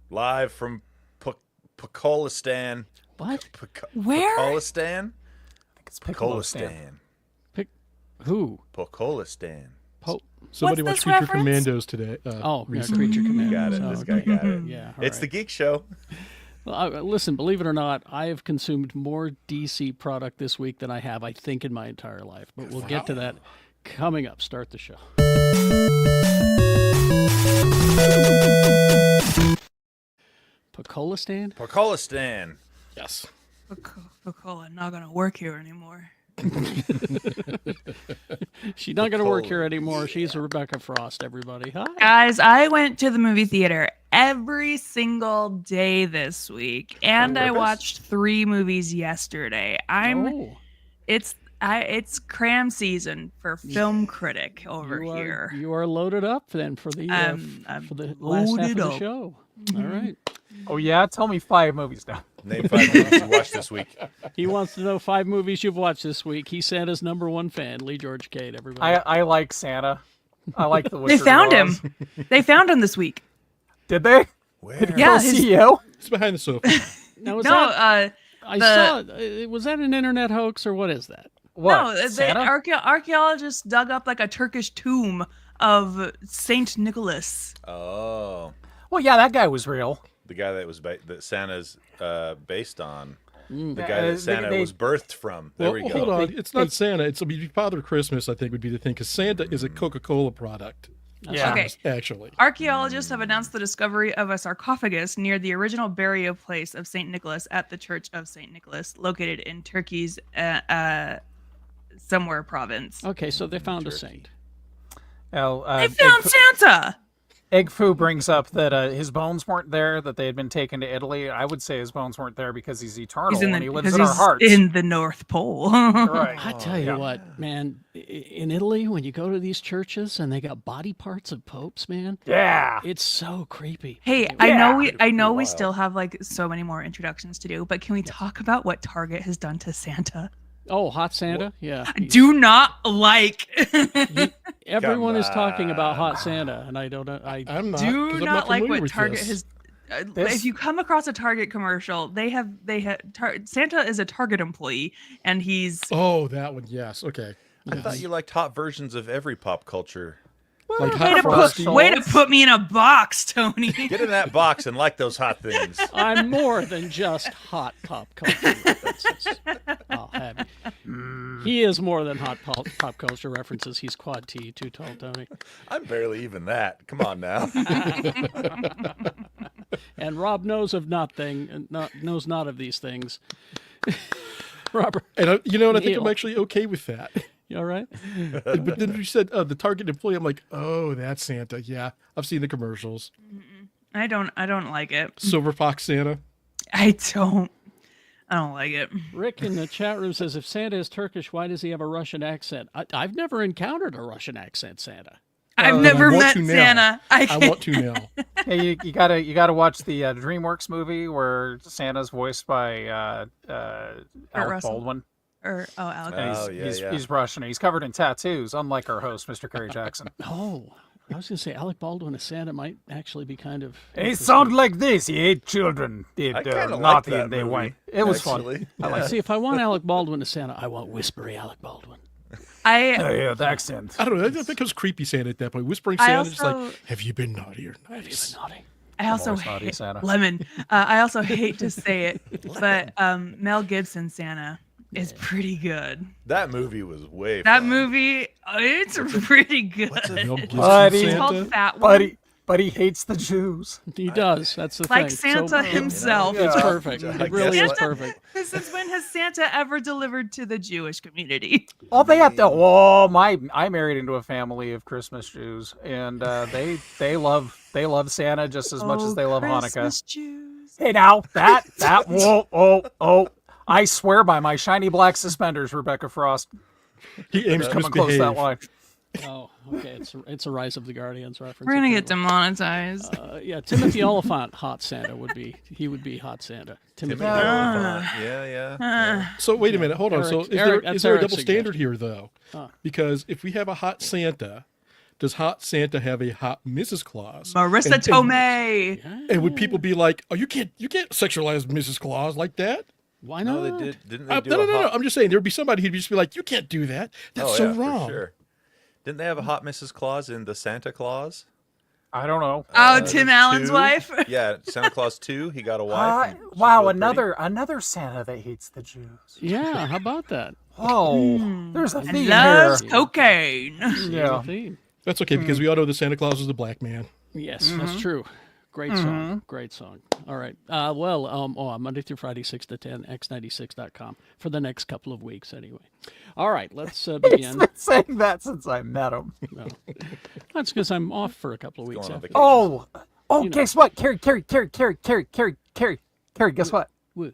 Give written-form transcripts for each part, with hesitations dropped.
live from Picolistan. What? Where? Picolistan? I think it's Picolistan. Picolistan. Pick who? Picolistan. Somebody What's watched this Creature reference? Commandos today. Creature Commandos. Got it. Oh, This guy got it. Yeah, all It's right. the Geek Show. Well, listen, believe it or not, I have consumed more DC product this week than I have, I think, in my entire life. But we'll get to that coming up. Start the show. Picolistan? Picolistan. Yes. Coca-Cola not gonna work here anymore. She's not going to work here anymore. She's Rebecca Frost, everybody. Hi. Guys, I went to the movie theater every single day this week, and I watched 3 movies yesterday. It's cram season for Film Critic over here. You are loaded up then for the last half of the show. All right. Oh yeah, tell me 5 movies now. Name 5 movies you watched this week. He wants to know 5 movies you've watched this week. He's Santa's #1 fan, Lee George Cade, everybody. I like Santa. I like the They Wizard found of Oz. him. They found him this week. Did they? Where? Yeah, Go CEO? It's behind the sofa. Now, was No, that, I saw. Was that an internet hoax or what is that? What? no, the Santa? archaeologists dug up like a Turkish tomb of Saint Nicholas. Oh. Well, yeah, that guy was real. The guy that was that Santa's based on. The Yeah, guy that Santa they- was birthed from. There Well, we go. hold on. It's not Santa. It's Father Christmas, I think, would be the thing, because Santa is a Coca-Cola product. Yeah. Okay. Actually. Archaeologists have announced the discovery of a sarcophagus near the original burial place of Saint Nicholas at the Church of Saint Nicholas, located in Turkey's somewhere province. Okay, so they found a saint. Well, They found Santa. Egg Foo brings up that his bones weren't there, that they had been taken to Italy. I would say his bones weren't there because he's eternal and he lives in our hearts. in the North Pole. Right. I tell you what, man, in Italy, when you go to these churches and they got body parts of popes, man, Yeah. it's so creepy. Hey, I know we still have like so many more introductions to do, but can we talk about what Target has done to Santa? Oh, Hot Santa? Yeah. Do not like. Everyone is Come talking about on. Hot Santa, and I'm not. I'm not. 'cause Do I'm not like familiar what with Target this. has. This- If you come across a Target commercial, Santa is a Target employee, and he's Oh, that one. Yes. Okay. I thought you liked hot versions of every pop culture. Like way Hot Frosty. to put me in a box, Tony. Get in that box and like those hot things. I'm more than just hot pop culture references. I'll have you. He is more than hot pop culture references. He's quad T, too tall, Tony. I'm barely even that. Come on now. And Rob knows of knows not of these things. Robert, And you know what? I think Neil. I'm actually okay with that. you all right? But then you said the Target employee. I'm like, oh, that's Santa. Yeah, I've seen the commercials. I don't like it. Silver Fox Santa. I don't like it. Rick in the chat room says, if Santa is Turkish, why does he have a Russian accent? I've never encountered a Russian accent Santa. I've And never I want met to now. Santa. I want to now. Hey, you gotta watch the DreamWorks movie where Santa's voiced by Alec Russell. Baldwin. Alec. And Oh, yeah. he's Russian. He's covered in tattoos, unlike our host, Mr. Kerry Jackson. Oh, I was going to say Alec Baldwin as Santa might actually be kind of. And he sounded like this. He ate children. I They're kind of like naughty that and they movie, whine. It was fun. actually. See, if I want Alec Baldwin as Santa, I want whispery Alec Baldwin. Oh, yeah, the accent. I don't know. I think it was creepy Santa at that point. Whispering I Santa, just also- like, have you been naughty or nice? Naughty. I also always naughty hate Santa. Lemon. I also hate to say it, but Mel Gibson Santa is pretty good. That movie was way That fun. movie, it's pretty good. Mel Gibson Buddy. It's called Santa. Fat One. But he hates the Jews. He does. That's the Like thing. Santa himself. It's perfect. I It really guess is perfect. Since when has Santa ever delivered to the Jewish community? Oh, they have to. Oh, I married into a family of Christmas Jews, and they love Santa just as much as they love Christmas Hanukkah. Jews. Hey, now that whoa. I swear by my shiny black suspenders, Rebecca Frost. He aims to Coming close to that misbehave. line. Oh, okay. It's a Rise of the Guardians reference. We're gonna if get you will. demonetized. Yeah, Timothy Oliphant, Hot Santa would be. He would be Hot Santa. Timothy. Yeah. So wait a minute, hold on. Eric- So is Eric, there that's a Eric's double standard here, though? Huh. Because if we have a hot Santa, does hot Santa have a hot Mrs. Claus? Marissa Tomei. And would people be like, "Oh, you can't sexualize Mrs. Claus like that"? Why not? No, they did. Didn't they do No. I'm just saying there would be somebody who'd just be like, "You can't do that. That's so wrong." For sure. Didn't they have a hot Mrs. Claus in the Santa Claus? I don't know. Oh, Tim Allen's 2? wife. Yeah, Santa Claus 2. He got a wife. and she's Wow, real pretty. another Santa that hates the Jews. Yeah, how about that? Oh, there's a And theme loves here. cocaine. Yeah. Theme. That's okay because we all know that Santa Claus is a black man. Yes, that's true. Great song. Great song. All right. Monday through Friday, 6 to 10, x96.com for the next couple of weeks anyway. All right, let's begin. Been saying that since I met him. No. That's because I'm off for a couple of weeks. Going on After. vacation. Oh, You know. guess what? Carrie, guess what? What?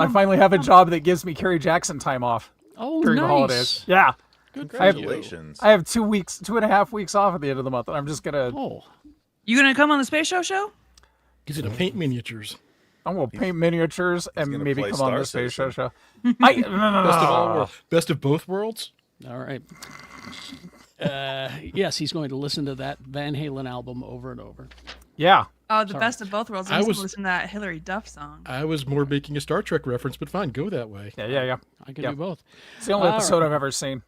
I finally have a job that gives me Carrie Jackson time off Oh, during nice. the holidays. Yeah. Good for Congratulations. I have 2.5 weeks off at the end of the month, and I'm just gonna. Oh, You gonna come on the Space Show? He's gonna paint miniatures. I'm gonna paint miniatures and gonna maybe play come on Star the Space Show. Citizen. Best of all worlds. Best of both worlds. all right. Yes, he's going to listen to that Van Halen album over and over. Yeah. Oh, the best of both worlds. I I was was- listen to that Hillary Duff song. I was more making a Star Trek reference, but fine, go that way. Yeah. I can Yeah. do both. It's the only All episode right. I've ever seen.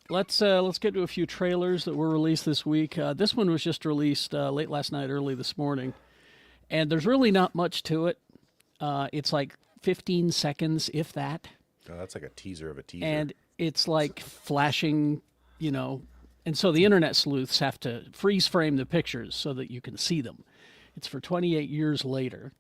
Let's get to a few trailers that were released this week. This one was just released late last night, early this morning, and there's really not much to it. It's like 15 seconds, if that, Oh, that's like a teaser of a teaser. and it's like flashing, and so the internet sleuths have to freeze frame the pictures so that you can see them. It's for 28 years later.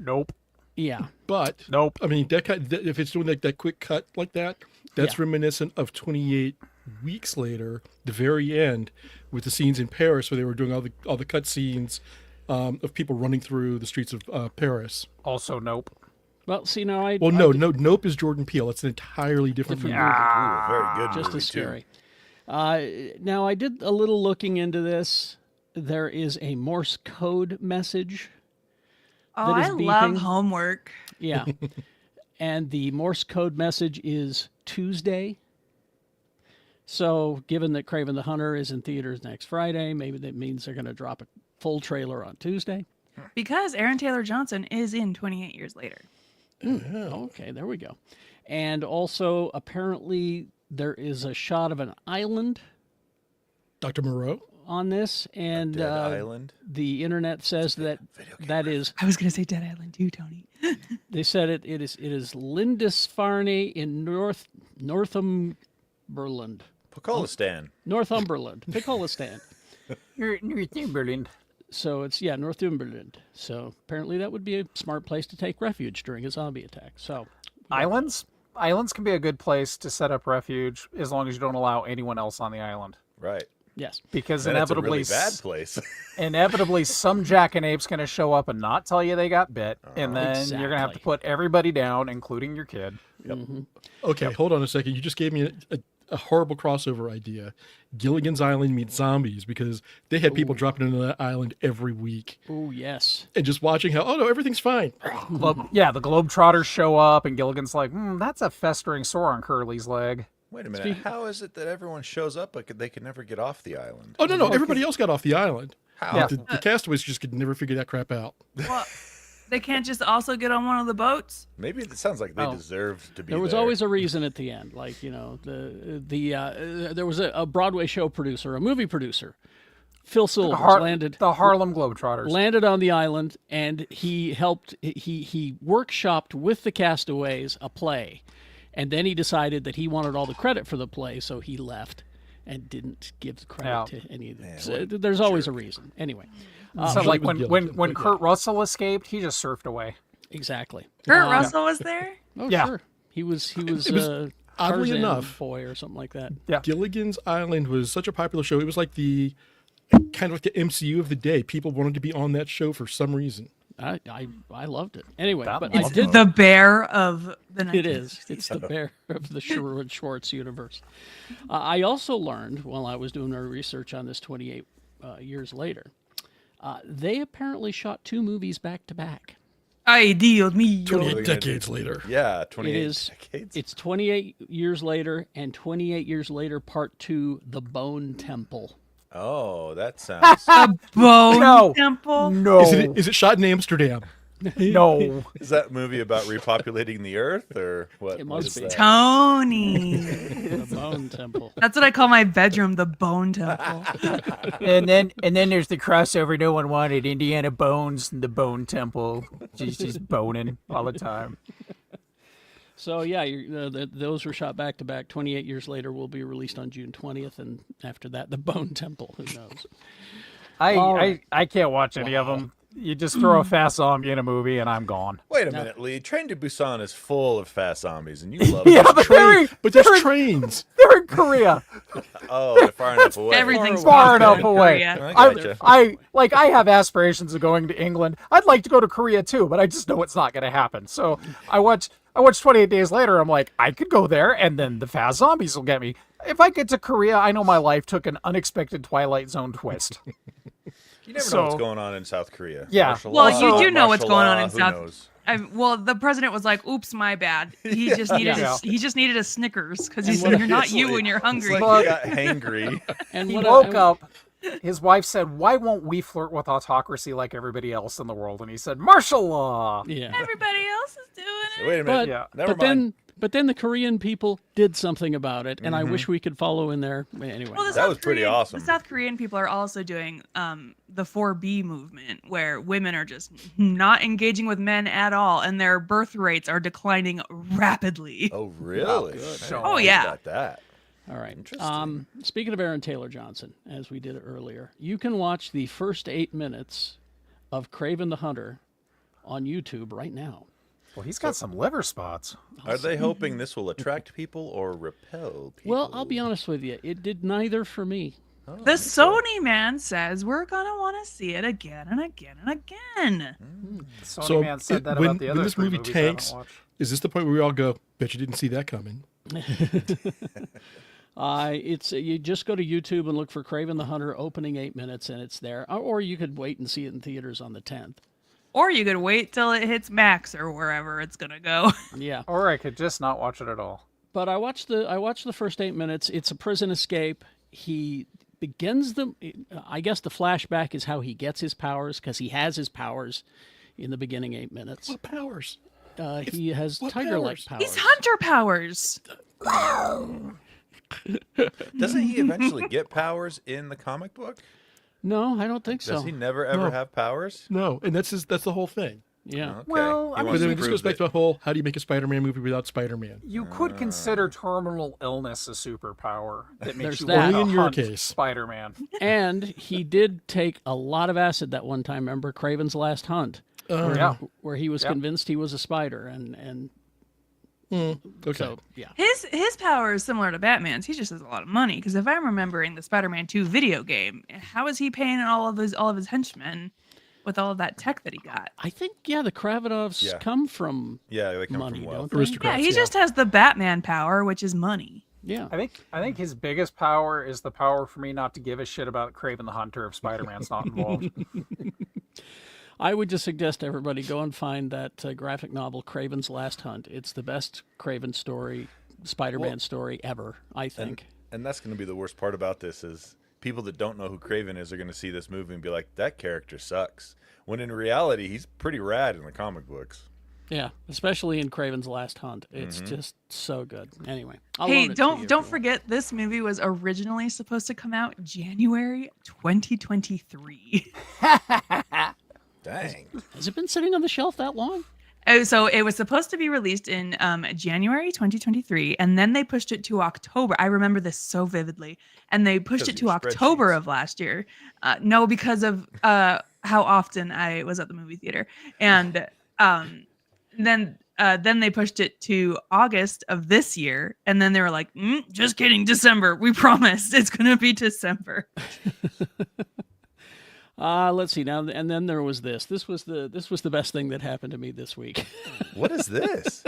Nope. Yeah. But Nope. I mean, if it's doing that quick cut like that, that's Yeah. reminiscent of 28 weeks later, the very end, with the scenes in Paris where they were doing all the cut scenes of people running through the streets of Paris. Also, nope. Well, see now Well, Nope is Jordan Peele. It's an entirely different movie. Ooh, very good. just movie, as too. scary. Now, I did a little looking into this. There is a Morse code message. Oh, that is I love beeping. homework. Yeah. And the Morse code message is Tuesday. So, given that Kraven the Hunter is in theaters next Friday, maybe that means they're going to drop a full trailer on Tuesday. Because Aaron Taylor Johnson is in 28 Years Later. Okay, there we go. And also, apparently, there is a shot of an island Dr. Moreau. on this, and Dead Island. the internet says that that is. I was going to say Dead Island too, Tony. They said it is Lindisfarne in Northumberland. Pocolistan. Northumberland, Picolistan. Berlin. So it's Northumberland. So apparently that would be a smart place to take refuge during a zombie attack. So Islands can be a good place to set up refuge as long as you don't allow anyone else on the island. Right. yes, Because Then it's a inevitably, really bad place. inevitably, some jackanape's going to show up and not tell you they got bit, and then you're going to have to Exactly. put everybody down, including your kid. Okay, hold on a second. You just gave me a horrible crossover idea. Gilligan's Island meets zombies because they had people dropping into that island every week oh yes, and just watching how, oh no, everything's fine. Yeah, the Globetrotters show up, and Gilligan's like, that's a festering sore on Curly's leg. Wait a minute. How is it that everyone shows up but they can never get off the island? Oh no, everybody else got off the island. How? Yeah. The castaways just could never figure that crap out. Well, they can't just also get on one of the boats? Maybe it sounds like they Oh. deserve to be there was there. always a reason at the end. Like there was a Broadway show producer, a movie producer, Phil Silvers The Harlem Globetrotters. landed on the island, and he helped. He workshopped with the castaways a play, and then he decided that he wanted all the credit for the play, so he left and didn't give the credit Yeah. to any of them. So there's always a reason. Anyway, So like was when Gilligan, Kurt Russell escaped, he just surfed away. exactly. Kurt Russell was there? Oh, Yeah. sure. He was was, Tarzan oddly enough, boy or something like that. Yeah. Gilligan's Island was such a popular show. It was like the kind of like the MCU of the day. People wanted to be on that show for some reason. I loved it. Anyway, That but was I did. The bear of the night. It is. It's the bear of the Sherwood Schwartz universe. I also learned while I was doing our research on this 28 years later, they apparently shot 2 movies back to back. Ay, Dios mío. 28 decades later. Yeah, It 28 is. decades. It's 28 years later, and 28 years later, Part 2, The Bone Temple. Oh, that sounds. A bone No. temple. No. Is it shot in Amsterdam? No. Is that movie about repopulating the Earth or what? It what must is be. that? Tony. The Bone Temple. That's what I call my bedroom, the bone temple. And then there's the crossover no one wanted, Indiana Bones and the Bone Temple. She's boning all the time. So yeah, those were shot back to back. 28 years later, will be released on June 20th, and after that, the Bone Temple. Who knows? I can't watch any of them. You just throw a fast zombie in a movie and I'm gone. Wait a minute, Lee. Train to Busan is full of fast zombies, and you love Yeah, it. but But there's trains. they're in Korea. Oh, they're far enough away. Everything's Far possible enough in away. Korea. I gotcha. I have aspirations of going to England. I'd like to go to Korea too, but I just know it's not going to happen. So I watched 28 Days Later. I'm like, I could go there, and then the fast zombies will get me. If I get to Korea, I know my life took an unexpected Twilight Zone twist. You never know what's going on in South Korea. Yeah. Martial Well, law, you do know what's martial going on law, in who South. knows? Well, the president was like, "Oops, my bad." He just needed he just needed a Snickers because he's what- you're not It's you like- when you're It's hungry. like he got hangry. And He what woke up. His wife said, "Why won't we flirt with autocracy like everybody else in the world?" And he said, "Martial law." Yeah. Everybody else is doing it. Wait a But, minute. Yeah. Never but mind. then the Korean people did something about it, and I wish we could follow in there. Anyway, Well, the That South was pretty Korean- awesome. The South Korean people are also doing the 4B movement, where women are just not engaging with men at all, and their birth rates are declining rapidly. Oh, really? Oh, yeah. Got that. all right. Interesting. Speaking of Aaron Taylor Johnson, as we did it earlier, you can watch the first 8 minutes of Kraven the Hunter on YouTube right now. Well, he's got some liver spots. Are they hoping this will attract people or repel people? Well, I'll be honest with you, it did neither for me. The Sony man says we're gonna want to see it again and again and again. Sony So man said that when, about the when other this three movie movies I haven't tanks, watched. is this the point where we all go, bet you didn't see that coming? It's you just go to YouTube and look for Kraven the Hunter opening 8 minutes, and it's there. Or you could wait and see it in theaters on the 10th. Or you could wait till it hits Max or wherever it's gonna go. Yeah. Or I could just not watch it at all. But I watched the first 8 minutes. It's a prison escape. He begins I guess the flashback is how he gets his powers, because he has his powers in the beginning 8 minutes. What powers? He has what tiger-like powers. He's hunter powers. Doesn't he eventually get powers in the comic book? No, I don't think so. Does he never ever No. have powers? No, and that's the whole thing. Yeah. Okay. Well, I He mean, wants But then to it just prove goes back to that- the whole, how do you make a Spider-Man movie without Spider-Man? You could consider terminal illness a superpower that makes There's you that. want to Only in your hunt case. Spider-Man. And he did take a lot of acid that one time. Remember Kraven's Last Hunt, Yeah. where he was Yep. convinced he was a spider, and Okay. so yeah. His power is similar to Batman's. He just has a lot of money. Because if I'm remembering the Spider-Man 2 video game, how is he paying all of his henchmen with all of that tech that he got? I think the Kravinovs Yeah. come from Yeah, they come money, from don't wealth. they? Yeah, Aristocrats. he just has the Batman power, which is money. Yeah. I think his biggest power is the power for me not to give a shit about Kraven the Hunter if Spider-Man's not involved. I would just suggest everybody go and find that graphic novel, Kraven's Last Hunt. It's the best Kraven story, Spider-Man story ever, I think. And that's going to be the worst part about this is people that don't know who Kraven is are going to see this movie and be like, that character sucks. When in reality, he's pretty rad in the comic books. Yeah, especially in Kraven's Last Hunt. It's just so good. Anyway, I'll Hey, loan it to you if you don't want. forget this movie was originally supposed to come out January 2023. Dang. Has it been sitting on the shelf that long? Oh, so it was supposed to be released in January 2023, and then they pushed it to October. I remember this so vividly. And they pushed Because it of to your October spreadsheets. of last year. No, because of how often I was at the movie theater. And then they pushed it to August of this year, and then they were like, "Just kidding, December. We promised it's gonna be December." Let's see now. And then there was this. This was the best thing that happened to me this week. What is this?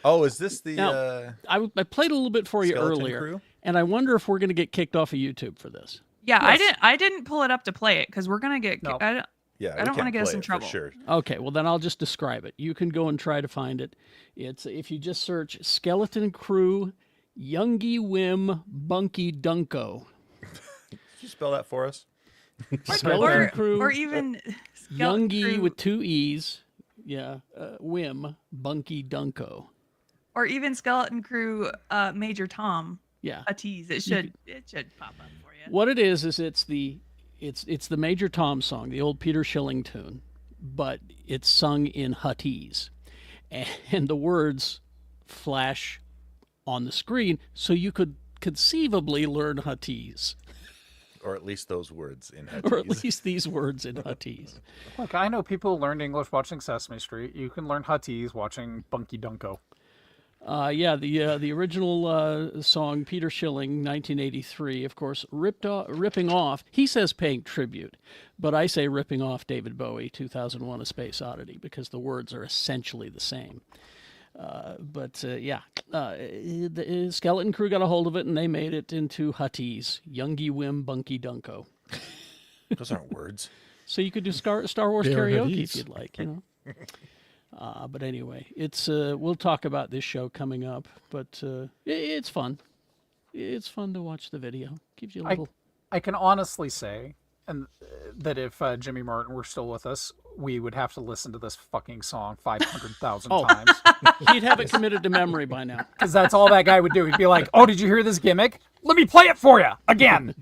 Oh, is this the Now, I played a little bit for you Skeleton earlier, Crew? and I wonder if we're going to get kicked off of YouTube for this. Yeah, Yes. I didn't pull it up to play it because we're gonna get. No. Yeah, I don't wanna get us in trouble. Sure. Okay, well then I'll just describe it. You can go and try to find it. It's if you just search Skeleton Crew, youngee Whim, bunky dunko. you spell that for us? Skeleton Crew, or even Skeleton youngee Crew, with 2 E's. Yeah, Whim, bunky, dunko. or even Skeleton Crew, Major Tom. Yeah. Huttese. It should pop up for you. What it is it's the Major Tom song, the old Peter Schilling tune, but it's sung in Huttese, and the words flash on the screen, so you could conceivably learn Huttese, Or at least those words in Huttese. or at least these words in Huttese. Look, I know people learned English watching Sesame Street. You can learn Huttese watching Bunky Dunko. The original song, Peter Schilling, 1983, of course, ripping off. He says paying tribute, but I say ripping off David Bowie, 2001: A Space Oddity, because the words are essentially the same. The Skeleton Crew got a hold of it and they made it into Huttese, youngee, whim, bunky, dunko. Those aren't words. So you could do Star Wars They're karaoke Huttese. if you'd like, you know. But anyway, it's we'll talk about this show coming up, but it's fun. It's fun to watch the video. Gives you a little. I can honestly say, and that if Jimmy Martin were still with us, we would have to listen to this fucking song 500,000 times. He'd have it committed to memory by now. Because that's all that guy would do. He'd be like, "Oh, did you hear this gimmick? Let me play it for you again."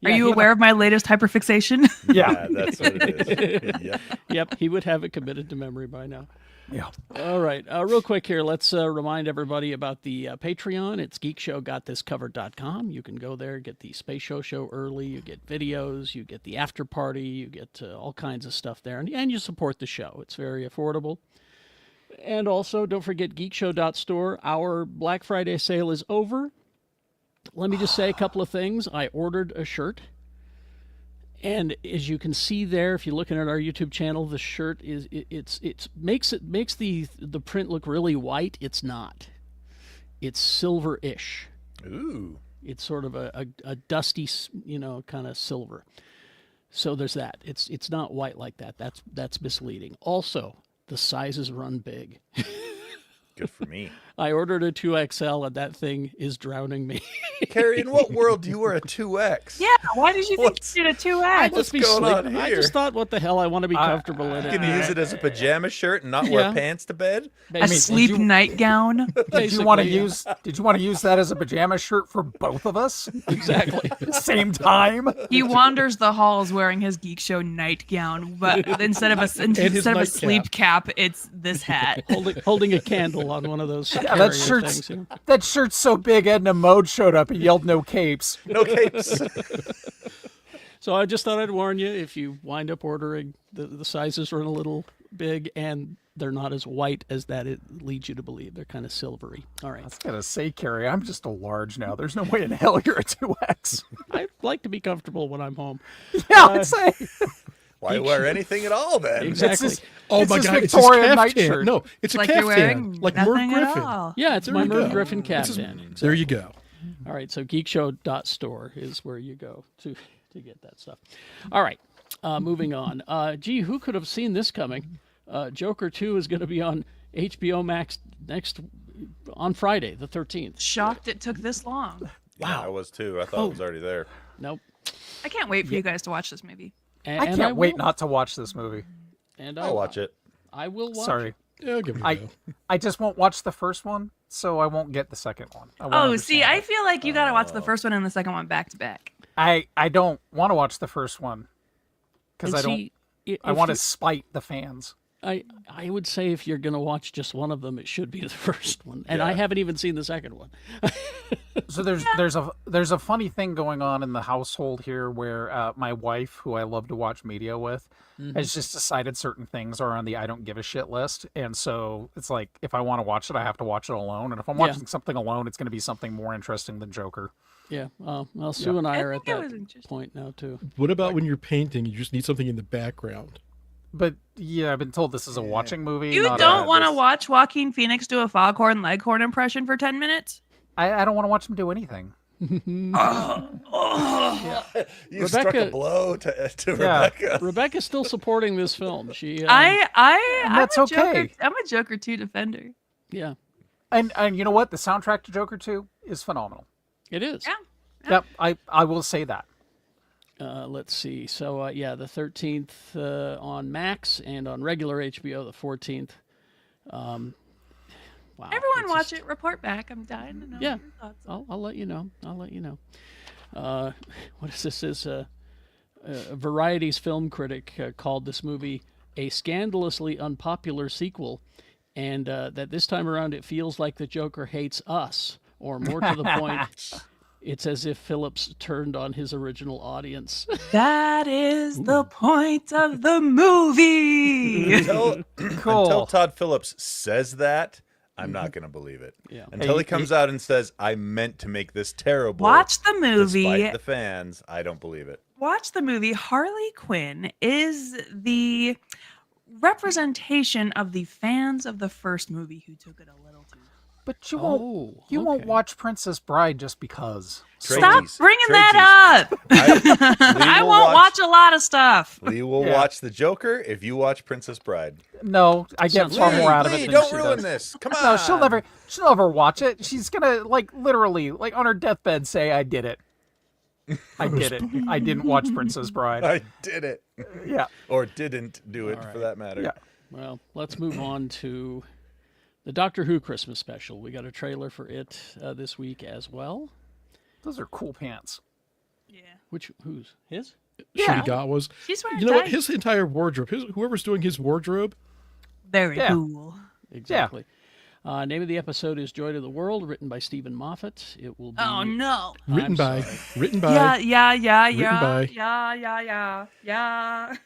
Are you aware of my latest hyperfixation? Yeah. That's what it is. Yep. Yep, he would have it committed to memory by now. Yeah. All right, real quick here, let's remind everybody about the Patreon. It's geekshowgotthiscovered.com. You can go there, get the Space Show early, you get videos, you get the after party, you get all kinds of stuff there, and you support the show. It's very affordable. And also, don't forget geekshow.store. Our Black Friday sale is over. Let me just say a couple of things. I ordered a shirt. And as you can see there, if you're looking at our YouTube channel, the shirt makes the print look really white. It's not. It's silver-ish. Ooh. It's sort of a dusty, kind of silver. So there's that. It's not white like that. That's misleading. Also, the sizes run big. Good for me. I ordered a 2XL and that thing is drowning me. Carrie, in what world do you wear a 2X? Yeah, why did you think you did a 2X? What's going on I here? just thought, what the hell? I want to be comfortable in You it. can use it as a pajama shirt and not wear Yeah. pants to bed? A sleep nightgown. Did you want to use that as a pajama shirt for both of us? Exactly. Same time? He wanders the halls wearing his Geek Show nightgown, but instead of a sleep cap, it's this hat. holding a candle on one of those Yeah, carrier that shirt's things. You know? that shirt's so big. Edna Mode showed up and yelled, "No capes." No capes. So I just thought I'd warn you, if you wind up ordering, the sizes run a little big and they're not as white as that it leads you to believe. They're kind of silvery. All right. I was gonna say, Carrie, I'm just a large now. There's no way in hell you're a 2X. I like to be comfortable when I'm home. Yeah, I'd say. Why wear anything at all then? Exactly. It's Oh It's my his God! It's his Victorian night caftan. shirt. No, it's a Like you're wearing caftan, like Merv nothing at Griffin. all. Yeah, it's my you Merv go. Griffin It's just- caftan. There you go. All right, so geekshow.store is where you go to get that stuff. All right, moving on. Who could have seen this coming? Joker 2 is going to be on HBO Max on Friday, the 13th. Shocked it took this long. Wow. I was too. I thought it was already there. Nope. I can't wait for you guys to watch this movie. And, I and can't wait will. not to watch this movie. And I'll watch it. I will watch. Sorry. Yeah, I'll give it a go. I just won't watch the first one, so I won't get the second one. I won't Oh, see, understand I feel like you gotta watch the first one and the second one back to back. I don't want to watch the first one because And I see, I want to spite the fans. I would say if you're going to watch just one of them, it should be the first one. And I Yeah. haven't even seen the second one. So there's a funny thing going on in the household here where my wife, who I love to watch media with, has just decided certain things are on the I don't give a shit list, and so it's like if I want to watch it, I have to watch it alone, and if I'm watching something alone, it's going to be something more interesting than Joker. Yeah. Well, Sue and I are at think it that was interesting. point now too. What about when you're painting? You just need something in the background. But yeah, I've been told this is a watching movie. You not don't want to this- watch Joaquin Phoenix do a foghorn leghorn impression for 10 minutes? I don't want to watch him do anything. You struck a Rebecca- blow to Yeah. Rebecca. Rebecca's still supporting this film. She. That's I'm okay. I'm a Joker 2 defender. Yeah, And you know what? The soundtrack to Joker 2 is phenomenal. it is. Yeah. Yep, I will say that. Let's see. So, yeah, the 13th on Max and on regular HBO, the 14th. Wow. Everyone it's watch just- it. Report back. I'm dying to know Yeah. your thoughts. I'll let you know. I'll let you know. What is this? Is Variety's film critic called this movie a scandalously unpopular sequel, and that this time around it feels like the Joker hates us, or more to the point, it's as if Phillips turned on his original audience. That is the point of the movie. Until Todd Phillips says that, I'm not going to believe it. Yeah. Until he comes out and says, I meant to make this terrible. Watch the movie. Despite the fans, I don't believe it. Watch the movie. Harley Quinn is the representation of the fans of the first movie who took it a little too. But you Oh, won't okay. watch Princess Bride just because. Stop Tracy's- bringing Tracy's- that up. Lee I will won't watch a lot of stuff. Lee will Yeah. watch The Joker if you watch Princess Bride. No, I get Sounds far Lee, more out of Lee, it than don't she ruin does. this. Come on. No, she'll never watch it. She's gonna literally on her deathbed say, "I did it. I did it. I didn't watch Princess Bride." I did it. Yeah, Or didn't do it, All for right. that matter. yeah. Well, let's move on to the Doctor Who Christmas special. We got a trailer for it this week as well. Those are cool pants. Yeah. Whose? His? Yeah. Shitty got was. She's wearing You know what? tights. His entire wardrobe, whoever's doing his wardrobe, Very Yeah. cool. Exactly. Name of the episode is Joy to the World, written by Stephen Moffat. It will be Oh no. written by, sorry. written by. Yeah, by- yeah.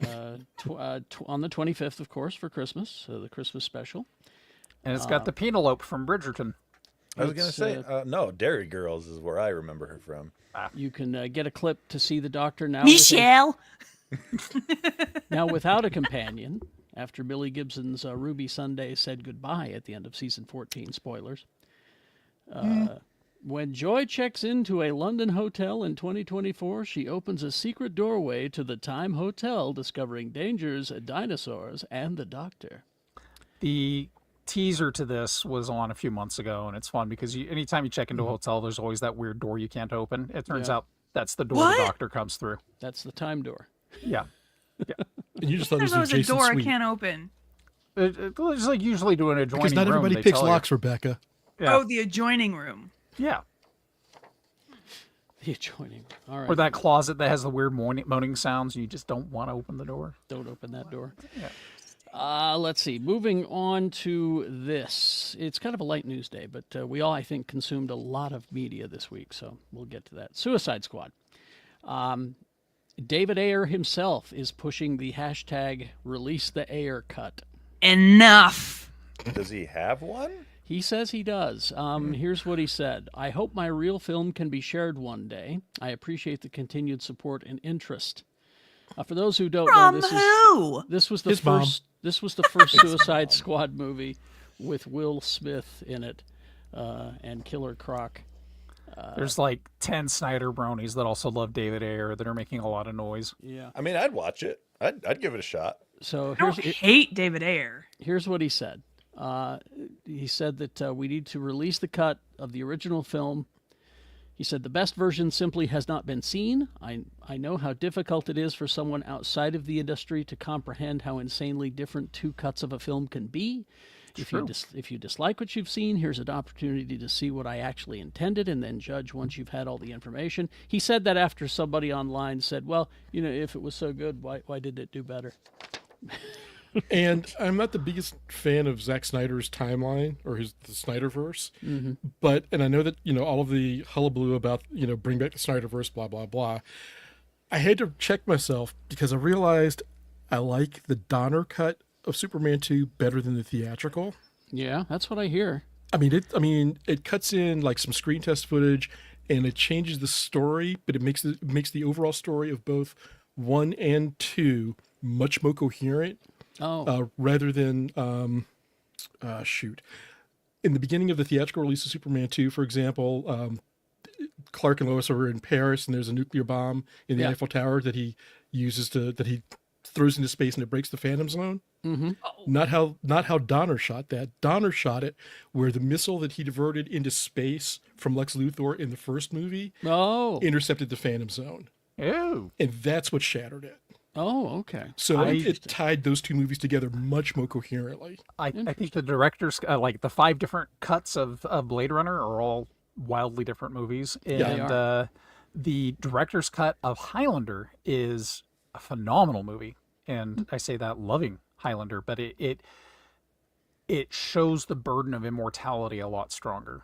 On the 25th, of course, for Christmas, the Christmas special. And it's got the Penelope from Bridgerton. I was going to It's, say, no, Dairy Girls is where I remember her from. You can get a clip to see the Doctor now. Michelle. Now without a companion, after Billy Gibson's Ruby Sunday said goodbye at the end of season 14. Spoilers. When Joy checks into a London hotel in 2024, she opens a secret doorway to the Time Hotel, discovering dangers, dinosaurs, and the Doctor. The teaser to this was on a few months ago, and it's fun because anytime you check into a hotel, there's always that weird door you can't open. It turns Yeah. out that's the door What? the Doctor comes through. That's the time door. Yeah. And you just thought it There's was always a a Jason door I suite. can't open. It's like usually doing a adjoining Because not room, everybody they picks tell you. locks, Rebecca. Yeah. Oh, the adjoining room. Yeah. The adjoining. All right. Or that closet that has the weird moaning sounds. You just don't want to open the door. Don't open that door. Yeah. Let's see. Moving on to this. It's kind of a light news day, but we all, I think, consumed a lot of media this week, so we'll get to that. Suicide Squad. David Ayer himself is pushing the hashtag release the Ayer cut. Enough. Does he have one? He says he does. Here's what he said. I hope my real film can be shared one day. I appreciate the continued support and interest. For those who don't know, From who? this was the His mom. first. This was the first Suicide Squad movie with Will Smith in it and Killer Croc. There's like 10 Snyder bronies that also love David Ayer that are making a lot of noise. Yeah. I mean, I'd watch it. I'd give it a shot. So I don't hate David Ayer. here's what he said. He said that we need to release the cut of the original film. He said the best version simply has not been seen. I know how difficult it is for someone outside of the industry to comprehend how insanely different two cuts of a film can be. If you dislike what you've seen, here's an opportunity to see what I actually intended and then judge once you've had all the information. He said that after somebody online said, well, you know, if it was so good, why did it do better? And I'm not the biggest fan of Zack Snyder's timeline or the Snyderverse, but and I know that all of the hullabaloo about bring back the Snyderverse, blah blah blah. I had to check myself because I realized I like the Donner cut of Superman 2 better than the theatrical. Yeah, that's what I hear. I mean, it cuts in like some screen test footage, and it changes the story, but it makes the overall story of both 1 and 2 much more coherent. Rather than in the beginning of the theatrical release of Superman 2, for example, Clark and Lois are in Paris, and there's a nuclear bomb in the Eiffel Tower that he uses that he throws into space, and it breaks the Phantom Zone. Mm-hmm. Not how Donner shot that. Donner shot it where the missile that he diverted into space from Lex Luthor in the first movie intercepted the Phantom Zone. Ew. and that's what shattered it. Oh, okay. So it tied those two movies together much more coherently. I think the director's like the 5 different cuts of Blade Runner are all wildly different movies, and they are. the director's cut of Highlander is a phenomenal movie, and I say that loving Highlander, but it shows the burden of immortality a lot stronger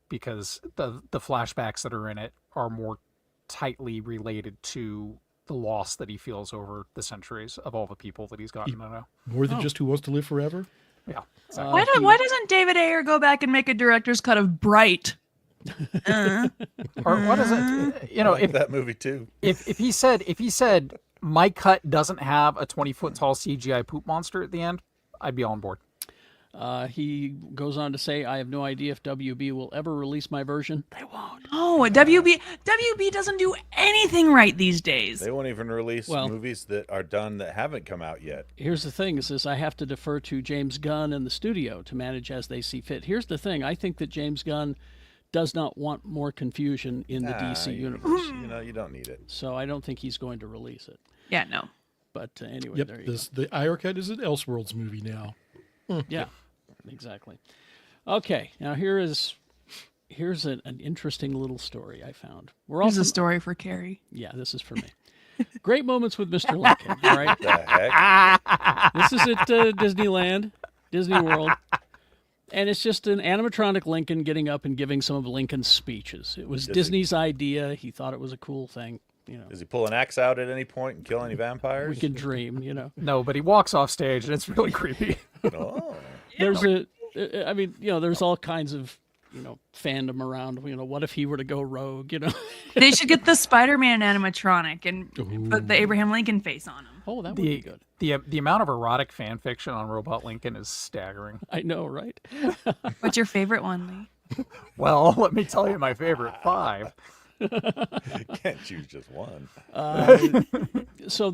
because the flashbacks that are in it are more tightly related to the loss that he feels over the centuries of all the people that he's gotten to know. More than just Who Wants to Live Forever? Yeah. Why doesn't David Ayer go back and make a director's cut of Bright? Or what is it? You know, I like that movie too. if he said my cut doesn't have a 20-foot tall CGI poop monster at the end, I'd be on board. He goes on to say, I have no idea if WB will ever release my version. They won't. Oh, WB doesn't do anything right these days. They won't even release movies that are done that haven't come out yet. Here's the thing, is I have to defer to James Gunn and the studio to manage as they see fit. Here's the thing. I think that James Gunn does not want more confusion in the DC universe. You know, you don't need it. So I don't think he's going to release it. Yeah, no. But anyway, Yep, there you go. the Ayer cut is an Elseworlds movie now. Yeah, exactly. Okay, now here's an interesting little story I found. Here's a story for Carrie. Yeah, this is for me. Great moments with Mr. Lincoln. All right, The heck? this is at Disneyland, Disney World, and it's just an animatronic Lincoln getting up and giving some of Lincoln's speeches. It was Disney's idea. He thought it was a cool thing. You know, Does he pull an axe out at any point and kill any vampires? we can dream. You know, No, but he walks off stage and it's really creepy. Oh. there's there's all kinds of fandom around. What if he were to go rogue? They should get the Spider-Man animatronic and put the Abraham Lincoln face on him. Oh, that would be good. The amount of erotic fan fiction on Robot Lincoln is staggering. I know, right? What's your favorite one, Lee? Well, let me tell you my favorite 5. Can't choose just one. So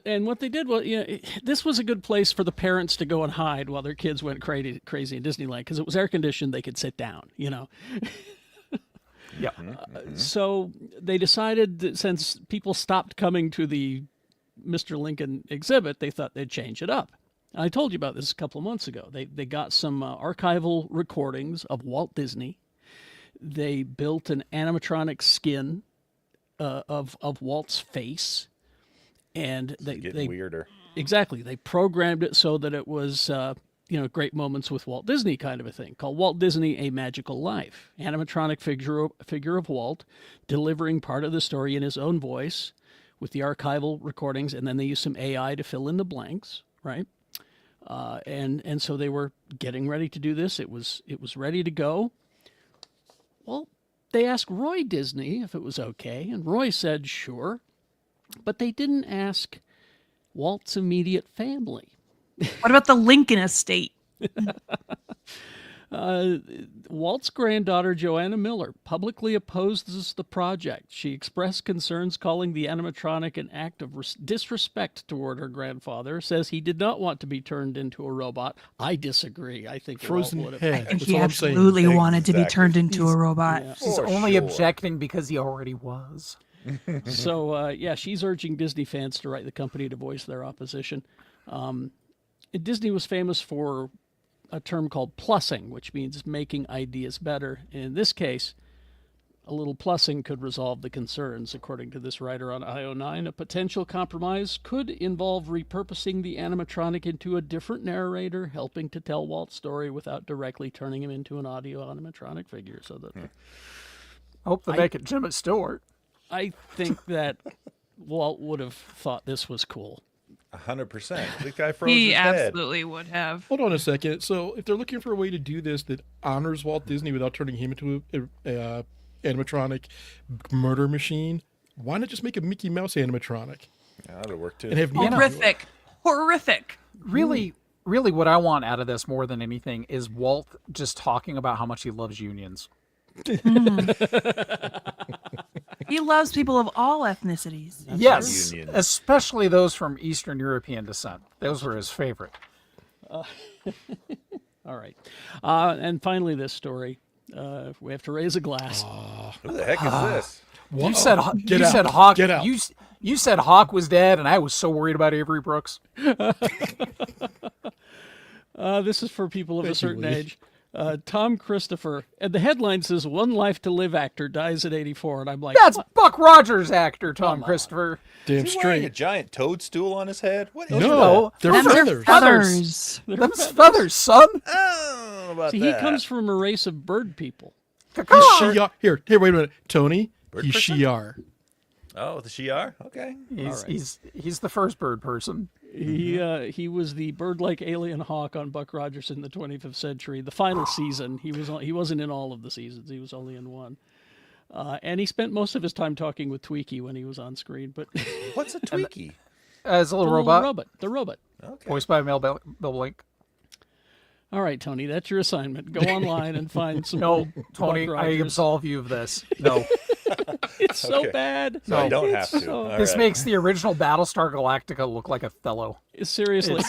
and what they did was, this was a good place for the parents to go and hide while their kids went crazy in Disneyland because it was air conditioned. They could sit down, Yeah. So they decided that since people stopped coming to the Mr. Lincoln exhibit, they thought they'd change it up. And I told you about this a couple of months ago. They got some archival recordings of Walt Disney. They built an animatronic skin of Walt's face, and they weirder. Exactly. They programmed it so that it was great moments with Walt Disney kind of a thing, called Walt Disney: A Magical Life. Animatronic figure of Walt delivering part of the story in his own voice with the archival recordings, and then they used some AI to fill in the blanks, right? And so they were getting ready to do this. It was ready to go. Well, they asked Roy Disney if it was okay, and Roy said sure, but they didn't ask Walt's immediate family. What about the Lincoln estate? Walt's granddaughter, Joanna Miller, publicly opposes the project. She expressed concerns, calling the animatronic an act of disrespect toward her grandfather, says he did not want to be turned into a robot. I disagree. I think Frozen Walt would head. have. I think That's he all I'm saying. absolutely wanted to be Exactly. turned into a robot. Yeah. He's For only sure. objecting because he already was. So, she's urging Disney fans to write the company to voice their opposition. Disney was famous for a term called plussing, which means making ideas better. In this case, a little plussing could resolve the concerns. According to this writer on IO9, a potential compromise could involve repurposing the animatronic into a different narrator, helping to tell Walt's story without directly turning him into an audio animatronic figure. So that Hope they make it Jim Stewart. I think that Walt would have thought this was cool. 100%. The guy froze He his head. absolutely would have. Hold on a second. So, if they're looking for a way to do this that honors Walt Disney without turning him into a animatronic murder machine, why not just make a Mickey Mouse animatronic Yeah, that'll work too. and have Horrific. Really, what I want out of this more than anything is Walt just talking about how much he loves unions. He loves people of all ethnicities. Yes, Unions. especially those from Eastern European descent. Those were his favorite. All right. And finally, this story. We have to raise a glass. Who the heck is this? You said Get you out. said Hawk. Get out. You said Hawk was dead, and I was so worried about Avery Brooks. This is for people of a Thank you, certain Lee. age. Thom Christopher, and the headline says "One Life to Live" actor dies at 84, and I'm like, That's Buck Rogers actor Thom Christopher. Damn Is he wearing a straight. giant toadstool on his head? What is No, that? they're Them's are feathers. feathers. Them's feathers, son. I don't know about See, that. he comes from a race of bird people. He's Shi'ar. Here, wait a minute, Tony. He's person? Shi'ar. Oh, the Shi'ar? Okay. He's the first bird person. He was the bird-like alien hawk on Buck Rogers in the 25th century. The final season, he wasn't in all of the seasons. He was only in one. And he spent most of his time talking with Tweaky when he was on screen. But What's a Tweaky? As a the little little robot, the robot. Okay. voiced by Bill Blink. All right, Tony, that's your assignment. Go online and find some. No, old Tony, Buck I Rogers. absolve you of this. No, It's so Okay. bad. So I don't It's have to. so- All this right. makes the original Battlestar Galactica look like Othello. Seriously,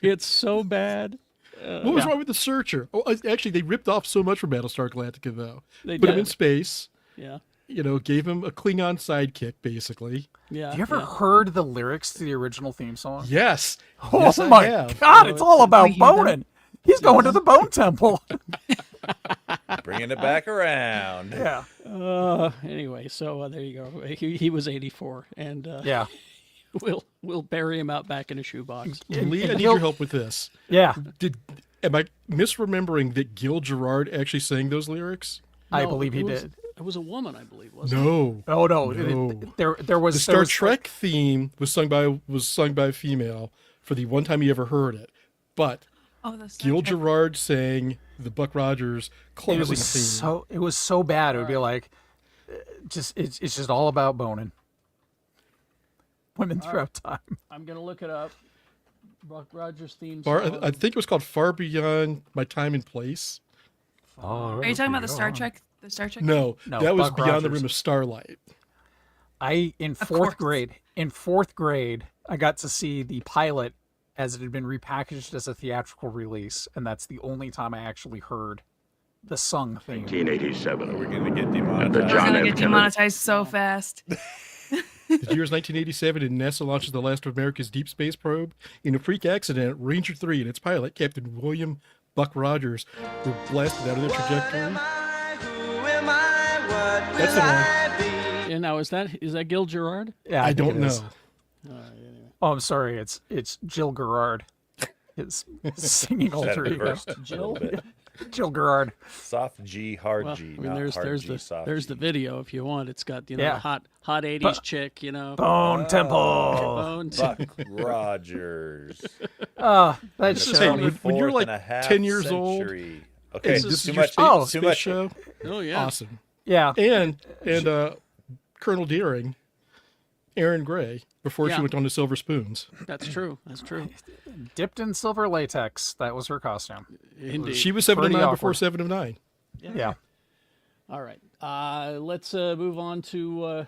it's so bad. What was wrong with the Searcher? Oh, actually, they ripped off so much from Battlestar Galactica, though. They Put him did. in space. Yeah, Gave him a Klingon sidekick, basically. yeah. Have you ever yeah. heard the lyrics to the original theme song? Yes. Oh Yes, I my have. God, it's all about We hear them. boning. He's going to the Bone Temple. Bringing it back around. Yeah, Anyway, so there you go. He was 84, and yeah, we'll bury him out back in a shoebox. Lee, I need he'll- your help with this. yeah. Am I misremembering that Gil Gerard actually sang those lyrics? I No, believe he it was- did. It was a woman, I believe, wasn't it? No. Oh no, No. there was The Star Trek theme was sung by a female for the one time you ever heard it, but Oh, the Star Gil Trek. Gerard sang the Buck Rogers closing theme. It was so bad. It would be like, it's just all about boning. Women throughout time. I'm gonna look it up. Buck Rogers theme Far, song. I think it was called "Far Beyond My Time and Place." Oh, Are you talking about the Star Trek? The Star Trek? No, No, that was Buck Beyond the Rogers. Rim of Starlight. In course. fourth grade, I got to see the pilot as it had been repackaged as a theatrical release, and that's the only time I actually heard the sung theme. 1987. We're going to get The demonetized. We're John gonna F. get Kennedy. demonetized so fast. The year is 1987, and NASA launches the last of America's deep space probe. In a freak accident, Ranger 3 and its pilot, Captain William Buck Rogers, were blasted out of their trajectory. That's the one. And now is that Gil Gerard? Yeah, I think don't it know. is. Oh, I'm sorry. It's Jill Gerard. His singing Said alter it ego. first a Jill? little bit. Jill Gerard. Soft G, hard Well, G, I mean, not there's hard there's G, the soft there's G. the video if you want. It's got Yeah. hot 80s chick, Bone Temple. Bone Buck Rogers. That's The just Hey, funny. when you're 24th like and a half 10 years old, century. Okay, This this is is too your much. space, Too space much. show. Oh yeah. Awesome. Yeah. And Colonel Deering, Aaron Gray, before Yeah. she went on to Silver Spoons. That's true. That's true. Dipped in silver latex. That was her costume. Indeed. She was 7 of Pretty 9 before awkward. 7 of 9. Yeah. All right. Let's move on to.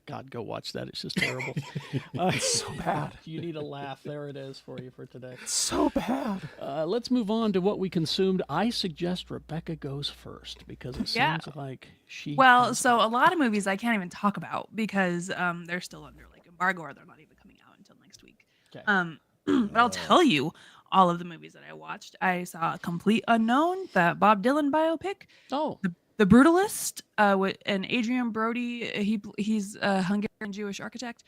God, go watch that. It's just terrible. So bad. You need a laugh. There it is for you for today. So bad. Let's move on to what we consumed. I suggest Rebecca goes first because it Yeah. seems like she. Well, has- so a lot of movies I can't even talk about because they're still under like embargo or they're not even coming out until next week. Okay. But I'll tell you all of the movies that I watched. I saw Complete Unknown, the Bob Dylan biopic, Oh, The Brutalist, and Adrian Brody. He's a Hungarian Jewish architect.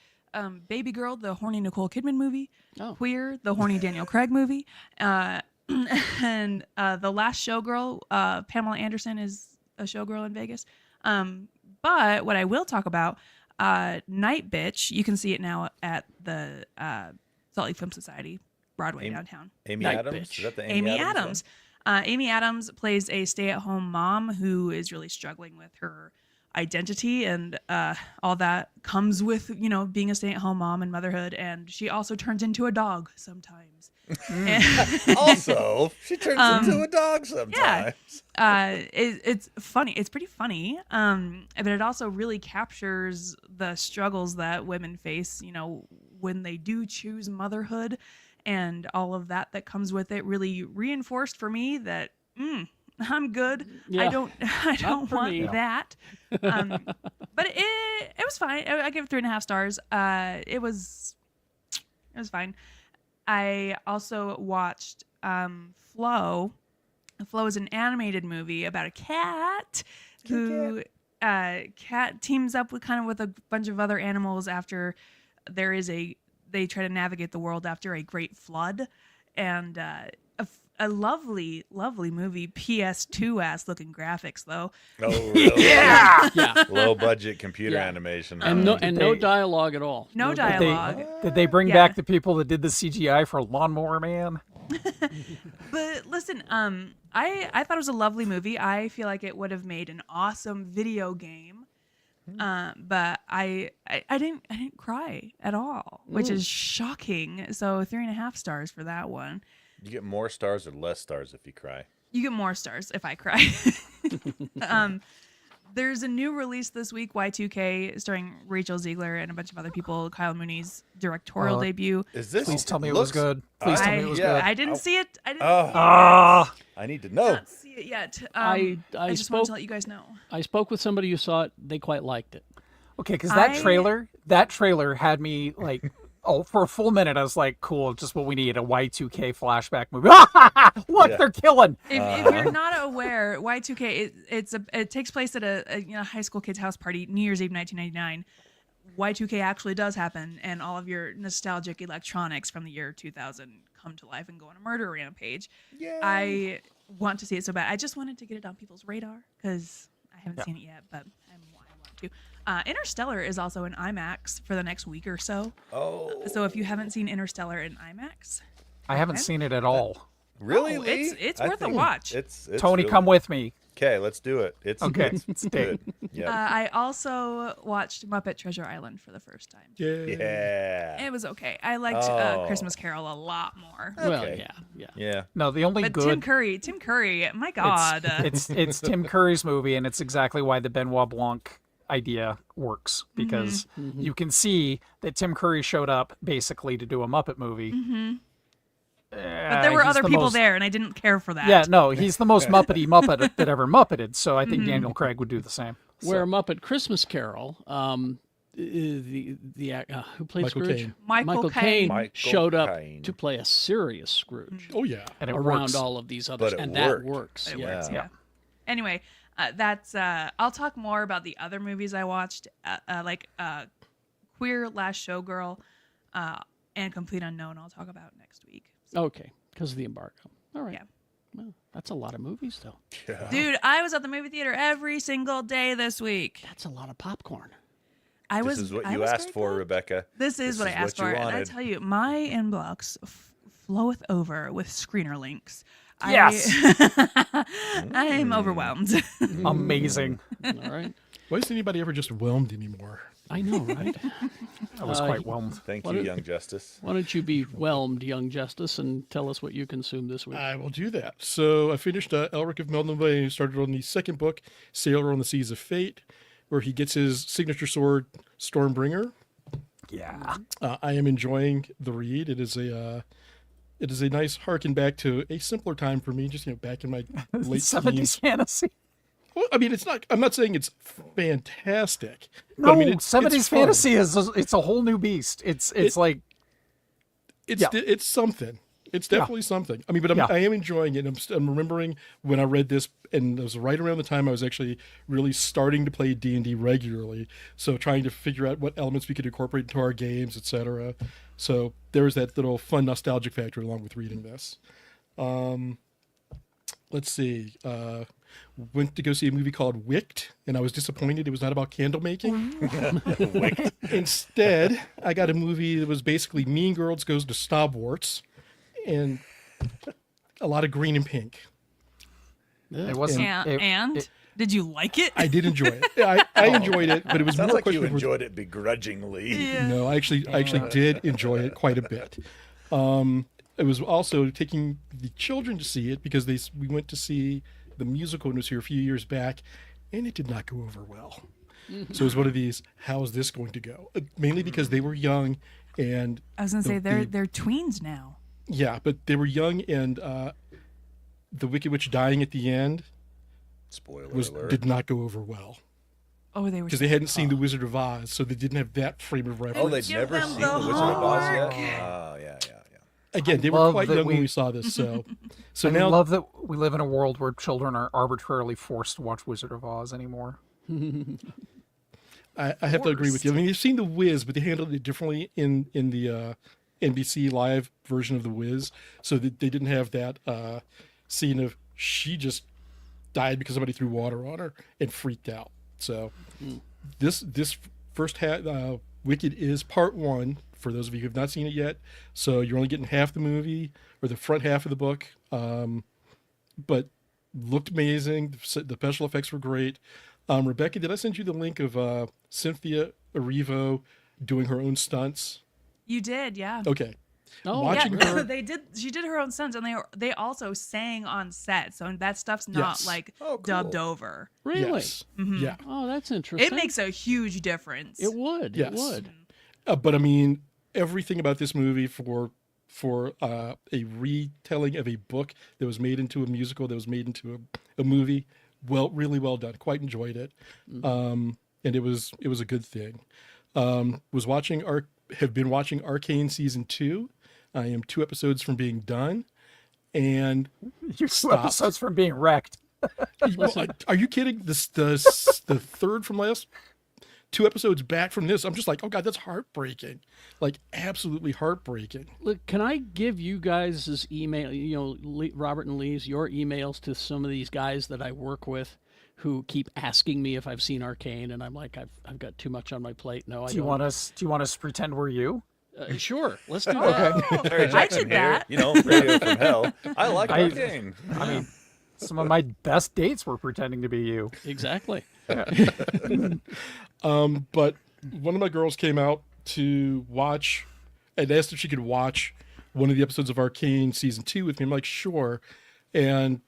Baby Girl, the horny Nicole Kidman movie. Oh. Queer, the horny Daniel Craig movie. And The Last Showgirl. Pamela Anderson is a showgirl in Vegas. But what I will talk about, Night Bitch. You can see it now at the Salt Lake Film Society, Broadway downtown. Amy Night Adams? Bitch. Is that the Amy Adams? Adams. Amy Adams plays a stay-at-home mom who is really struggling with her identity and all that comes with, being a stay-at-home mom and motherhood. And she also turns into a dog sometimes. And- Also, she turns into a dog sometimes. it's funny. It's pretty funny. But it also really captures the struggles that women face, when they do choose motherhood and all of that comes with it. Really reinforced for me that I'm good. Yeah. I don't for want me. that. But it was fine. I give it 3.5 stars. It was fine. I also watched Flow. Flow is an animated movie about a cat who cat teams up with a bunch of other animals after they try to navigate the world after a great flood, and a lovely movie. PS2 ass looking graphics though. Oh, really? Yeah. Low budget computer Yeah. animation. And no they- dialogue at all. No dialogue. Did they bring Yeah. back the people that did the CGI for Lawnmower Man? But listen, I thought it was a lovely movie. I feel like it would have made an awesome video game. But I didn't cry at all, which is shocking. So 3.5 stars for that one. You get more stars or less stars if you cry? You get more stars if I cry. There's a new release this week, Y2K, starring Rachel Ziegler and a bunch of other people. Kyle Mooney's directorial debut. Is this? Please tell me it was good. Please tell me it was yeah. good. I didn't see it. I didn't Ah, I need to know. not see it yet. I I just wanted to let you guys know. I spoke with somebody who saw it. They quite liked it. okay, because I- that trailer had me like, oh, for a full minute, I was like, cool, just what we need, a Y2K flashback movie. Look, Yeah. they're killing. If you're not aware, Y2K it takes place at a high school kid's house party, New Year's Eve 1999. Y2K actually does happen, and all of your nostalgic electronics from the year 2000 come to life and go on a murder rampage. Yay. I want to see it so bad. I just wanted to get it on people's radar because I haven't seen it yet, but I want to. Interstellar is also in IMAX for the next week or so. Oh, So if you haven't seen Interstellar in IMAX, I haven't seen it at all. really? Oh, Lee? it's I worth a think watch. It's Tony, really... come with me. Okay, let's do it. It's Okay, It's stay. good. Yeah. I also watched Muppet Treasure Island for the first time. Yeah. It was okay. I liked Oh. Christmas Carol a lot more. Well, Okay. yeah. Yeah. No, the only But good. Tim Curry, my God. It's Tim Curry's movie, and it's exactly why the Benoit Blanc idea works, because you can see that Tim Curry showed up basically to do a Muppet movie. But there were other people there, and I didn't care for that. Yeah, no, he's the most Muppety Muppet that ever Muppeted, so I think Daniel Craig would do the same. Where Muppet Christmas Carol, the who plays Michael Scrooge? Caine. Michael Caine Caine. Michael showed up Caine. to play a serious Scrooge Oh yeah. And it around works. all of these others, But it and worked. that works. It yeah. works, Yeah. yeah. Anyway, that's I'll talk more about the other movies I watched, like Queer, Last Showgirl, and Complete Unknown. I'll talk about next week. Okay, because of the embargo. All right. Yeah. Well, that's a lot of movies, though. Dude, I was at the movie theater every single day this week. That's a lot of popcorn. I This was. is what I you was asked very for, good. Rebecca. This is what I asked you for, and I wanted. tell you, my inbox floweth over with screener links. Yes. I am overwhelmed. Amazing. All right. Why is anybody ever just whelmed anymore? I know, right? I was quite whelmed. Thank What you, is- Young Justice. Why don't you be whelmed, young Justice, and tell us what you consumed this week? I will do that. So I finished Elric of Melnibay and started on the second book, Sailor on the Seas of Fate, where he gets his signature sword, Stormbringer. Yeah. I am enjoying the read. It is a nice harken back to a simpler time for me, just back in my late 70s teens. fantasy. Well, I mean, it's not. I'm not saying it's fantastic. No, but I mean, it's 70s fun. fantasy it's a whole new beast. It's like It's Yeah. it's something. It's definitely something. I mean, but Yeah. I am enjoying it. I'm remembering when I read this, and it was right around the time I was actually really starting to play D&D regularly. So trying to figure out what elements we could incorporate into our games, etc. So there was that little fun nostalgic factor along with reading this. Let's see. Went to go see a movie called Wicked, and I was disappointed it was not about candle making. Instead, I got a movie that was basically Mean Girls Goes to Snobwarts, and a lot of green and pink. it wasn't. And did you like it? I did enjoy it. I enjoyed it, but it was Sounds more like you question. enjoyed it begrudgingly. No, I actually did enjoy it quite a bit. It was also taking the children to see it because we went to see the musical when it was here a few years back, and it did not go over well. So it was one of these, how is this going to go? Mainly because they were young, and I was gonna say the- they're tweens now. yeah, but they were young, and the Wicked Witch dying at the end Spoiler did alert. not go over well. Oh, they were Because they hadn't seen The Wizard of Oz, so they didn't have that frame of reference. Oh, they'd Give never them seen the The Wizard of Oz yet? homework. Oh, yeah. Again, they were love quite that young when we- we saw this, so I now love that we live in a world where children are arbitrarily forced to watch Wizard of Oz anymore. I have to agree with you. I mean, you've seen The Wiz, but they handled it differently in the NBC live version of The Wiz, so that they didn't have that scene of she just died because somebody threw water on her and freaked out. So this first Wicked is part 1 for those of you who have not seen it yet. So you're only getting half the movie or the front half of the book, but looked amazing. The special effects were great. Rebecca, did I send you the link of Cynthia Erivo doing her own stunts? You did, yeah. Okay. Oh, Watching Yeah, her, they did. She did her own stunts, and they also sang on set, so that stuff's not Yes. like Oh, cool. dubbed over. really? yes, yeah. Oh, that's interesting. It makes a huge difference. It would. Yes. It would. But I mean, everything about this movie for a retelling of a book that was made into a musical, that was made into a movie, really well done. Quite enjoyed it, and it was a good thing. Have been watching Arcane season 2. I am 2 episodes from being done, and You're 2 Stop. episodes from being wrecked. are you kidding? The third from last 2 episodes back from this, I'm just like, oh god, that's heartbreaking, like absolutely heartbreaking. Look, can I give you guys' email, Robert and Lee's, your emails to some of these guys that I work with who keep asking me if I've seen Arcane, and I'm like, I've got too much on my plate. No, I Do you don't. want us to pretend we're you? Sure, let's do that. Terry Jackson did here, that. Radio from Hell. I like I- Arcane. I mean, some of my best dates were pretending to be you. Exactly. But one of my girls came out to watch and asked if she could watch one of the episodes of Arcane season 2 with me. I'm like, sure. And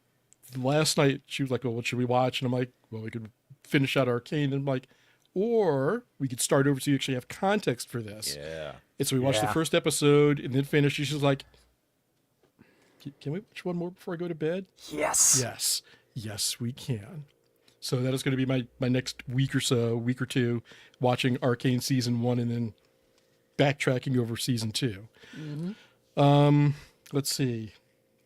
last night she was like, well, what should we watch? And I'm like, well, we could finish out Arcane. And I'm like, or we could start over so you actually have context for this. Yeah. And so we watched the Yeah. first episode and then finished. She's like, can we watch one more before I go to bed? Yes. Yes, we can. So that is going to be my next week or two, watching Arcane season 1 and then backtracking over season 2. Let's see.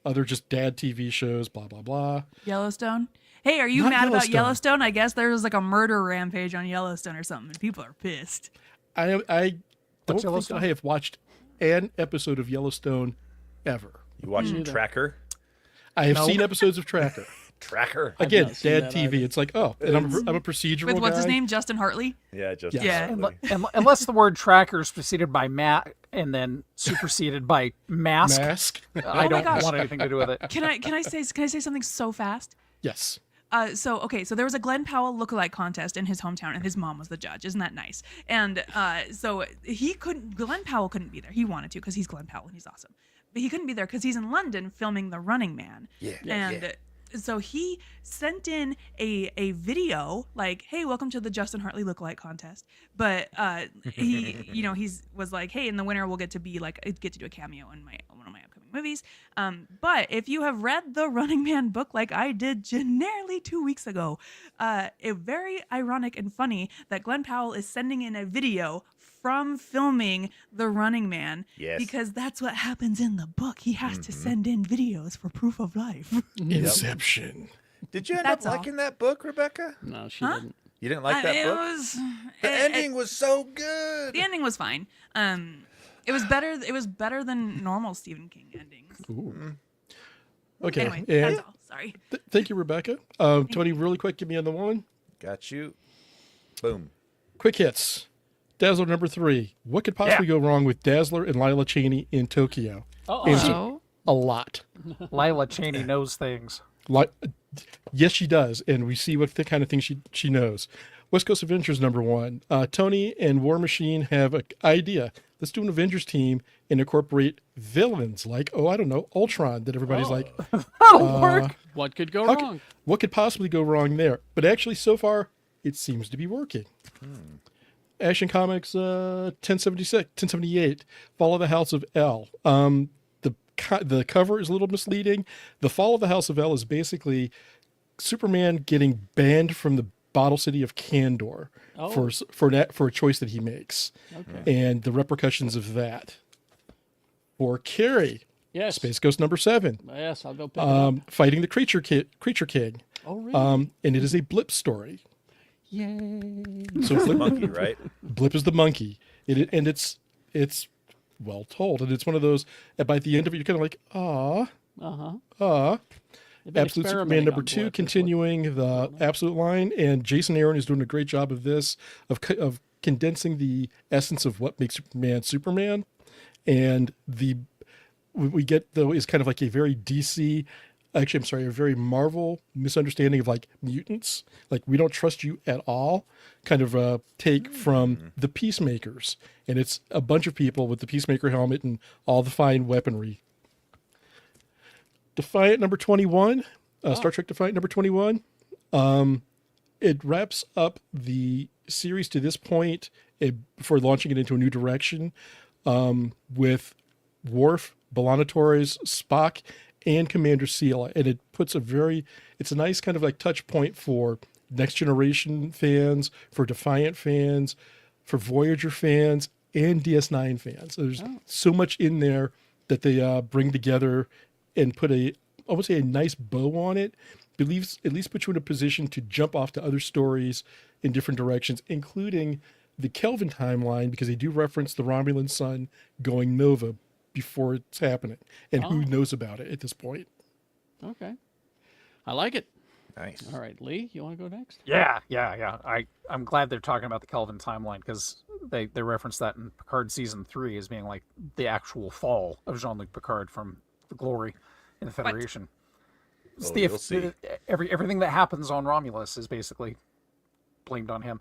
Other just dad TV shows, blah, blah, blah. Yellowstone. Hey, are you Not mad about Yellowstone. Yellowstone? I guess there was like a murder rampage on Yellowstone or something, and people are pissed. I don't think Yellowstone? I have watched an episode of Yellowstone ever. You watching Tracker? I have No. seen episodes of Tracker. Tracker? Again, not seen dad that TV. either. It's like, oh, and I'm a procedural With what's his guy. name? Justin Hartley. Yeah, just Yeah. Unless the word tracker is preceded by mat and then superseded by mask, Mask. I Oh my don't gosh. want anything to do with it. Can I say something so fast? Yes. So there was a Glenn Powell lookalike contest in his hometown, and his mom was the judge. Isn't that nice? And so Glenn Powell couldn't be there. He wanted to because he's Glenn Powell and he's awesome, but he couldn't be there because he's in London filming The Running Man. So he sent in a video like, "Hey, welcome to the Justin Hartley lookalike contest." But he was like, "Hey, and the winner will get to do a cameo in one of my upcoming movies." But if you have read the Running Man book like I did nearly 2 weeks ago, it's very ironic and funny that Glenn Powell is sending in a video from filming The Running Man. Yes. Because that's what happens in the book. He has to send in videos for proof of life. Inception. Did you end That's up all. liking that book, Rebecca? No, she didn't. You didn't like that book? The ending was so good. The ending was fine. It was better. It was better than normal Stephen King endings. Ooh. Okay. Anyway, and that's all. Sorry. thank you, Rebecca. Tony, really quick, give me on the one. Got you. Boom. Quick hits. Dazzler number 3. What could possibly go wrong with Dazzler and Lila Cheney in Tokyo? Answer, Oh. a lot. Lila Cheney knows things. Like, yes, she does, and we see what the kind of thing she knows. West Coast Avengers number 1. Tony and War Machine have an idea. Let's do an Avengers team and incorporate villains like, I don't know, Ultron, that everybody's like, That'll work. What could go how wrong? could- what could possibly go wrong there? But actually, so far, it seems to be working. Action Comics 1078, Follow the House of L. The the cover is a little misleading. The Fall of the House of L is basically Superman getting banned from the bottle city of Kandor for a choice that he makes, and the repercussions of that. For Carrie, Yes. Space Ghost number 7. Yes, I'll go pick it up. Fighting the Creature King. Oh, really? And it is a blip story. Yay. So It's the monkey, right? Blip is the monkey. It's well told, and it's one of those. And by the end of it, you're kind of like, They've been Absolute Superman experimenting number on 2, Blip, is what- continuing the Absolute line, and Jason Aaron is doing a great job of this, of condensing the essence of what makes Superman Superman, and we get though is kind of like a very DC. Actually, I'm sorry, a very Marvel misunderstanding of like mutants. Like, we don't trust you at all. Kind of a take from the Peacemakers. And it's a bunch of people with the Peacemaker helmet and all the fine weaponry. Defiant number 21. Star Trek Defiant number 21. It wraps up the series to this point before launching it into a new direction with Worf, B'Elanna Torres, Spock, and Commander Seal, and it puts it's a nice kind of like touch point for Next Generation fans, for Defiant fans, for Voyager fans, and DS9 fans. There's so much in there that they bring together and put I would say a nice bow on it. At least put you in a position to jump off to other stories in different directions, including the Kelvin timeline, because they do reference the Romulan sun going nova before it's happening, and who knows about it at this point. Okay. I like it. Nice. All right, Lee, you want to go next? Yeah. I'm glad they're talking about the Kelvin timeline, because they reference that in Picard season 3 as being like the actual fall of Jean-Luc Picard from the glory in the Federation. It's you'll see. Everything that happens on Romulus is basically blamed on him.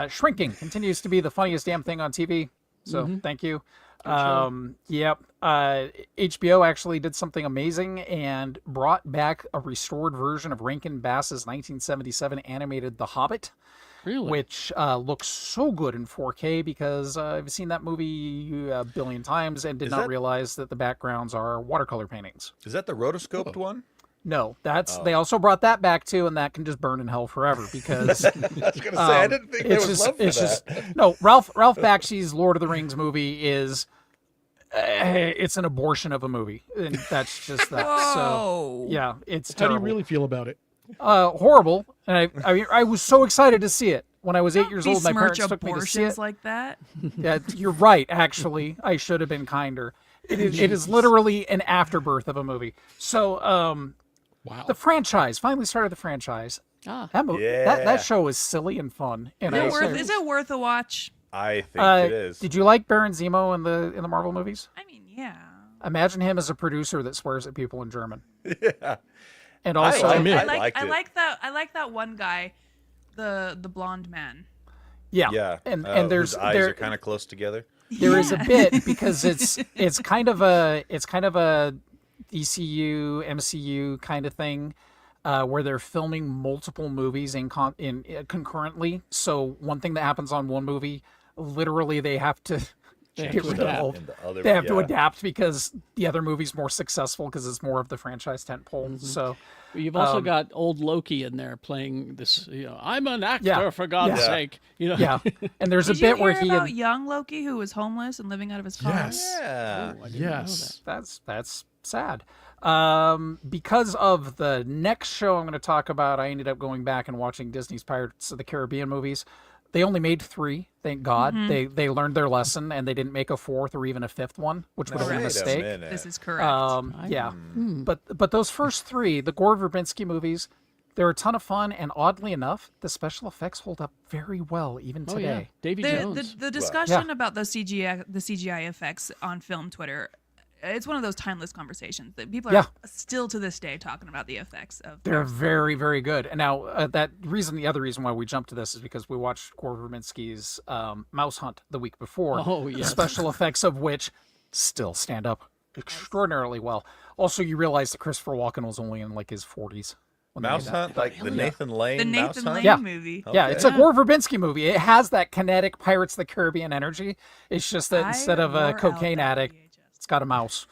Shrinking continues to be the funniest damn thing on TV. So thank you. Yep. HBO actually did something amazing and brought back a restored version of Rankin Bass's 1977 animated The Hobbit. Really? Which looks so good in 4K, because I've seen that movie a billion times and did not realize that the backgrounds are watercolor paintings. Is that the rotoscoped one? No, they also brought that back too, and that can just burn in hell forever, because I was going to say, I didn't think there was love for that. No, Ralph Bakshi's Lord of the Rings movie is it's an abortion of a movie, and that's just that. So yeah, it's How do terrible. you really feel about it? Horrible. And I was so excited to see it when I was 8 years old. My parents took me to see it. Like that. Yeah, you're right. Actually, I should have been kinder. It is literally an afterbirth of a movie. So, Wow. the franchise finally started. The franchise. That movie, that show is silly and fun. And Is it worth a watch? I think it is. Did you like Baron Zemo in the Marvel movies? I mean, yeah. Imagine him as a producer that swears at people in German. Yeah. And also, I I liked like that one guy, the blonde man. yeah. And there's whose eyes are kind of close together. There is a bit, because it's kind of a DCU MCU kind of thing, where they're filming multiple movies concurrently. So one thing that happens on one movie, literally they have to get rid of. They have to adapt, because the other movie's more successful because it's more of the franchise tentpole. So you've also got old Loki in there playing this. I'm an actor, for God's sake. Yeah, and there's Did a bit you where hear about young Loki who was homeless and living out of his car? Yes. Yeah. I didn't know Yes. that's sad. Because of the next show I'm going to talk about, I ended up going back and watching Disney's Pirates of the Caribbean movies. They only made 3, thank God. They learned their lesson, and they didn't make a 4th or even a 5th one, which would have been a mistake. This is correct. Yeah, but those first 3, the Gore Verbinski movies, they're a ton of fun, and oddly enough, the special effects hold up very well even today. Oh, yeah. Davy Jones. The discussion about the CGI effects on film Twitter, it's one of those timeless conversations that people are still to this day talking about the effects of. They're very, very good. And now the other reason why we jumped to this is because we watched Gore Verbinski's Mouse Hunt the week before. Oh, yeah. The special effects of which still stand up extraordinarily well. Also, you realize that Christopher Walken was only in like his 40s. Mouse Hunt, like the Nathan Lane. The Mouse Nathan Hunt? Lane movie. Yeah, it's a Gore Verbinski movie. It has that kinetic Pirates of the Caribbean energy. It's just that instead of a cocaine addict, It's got a mouse.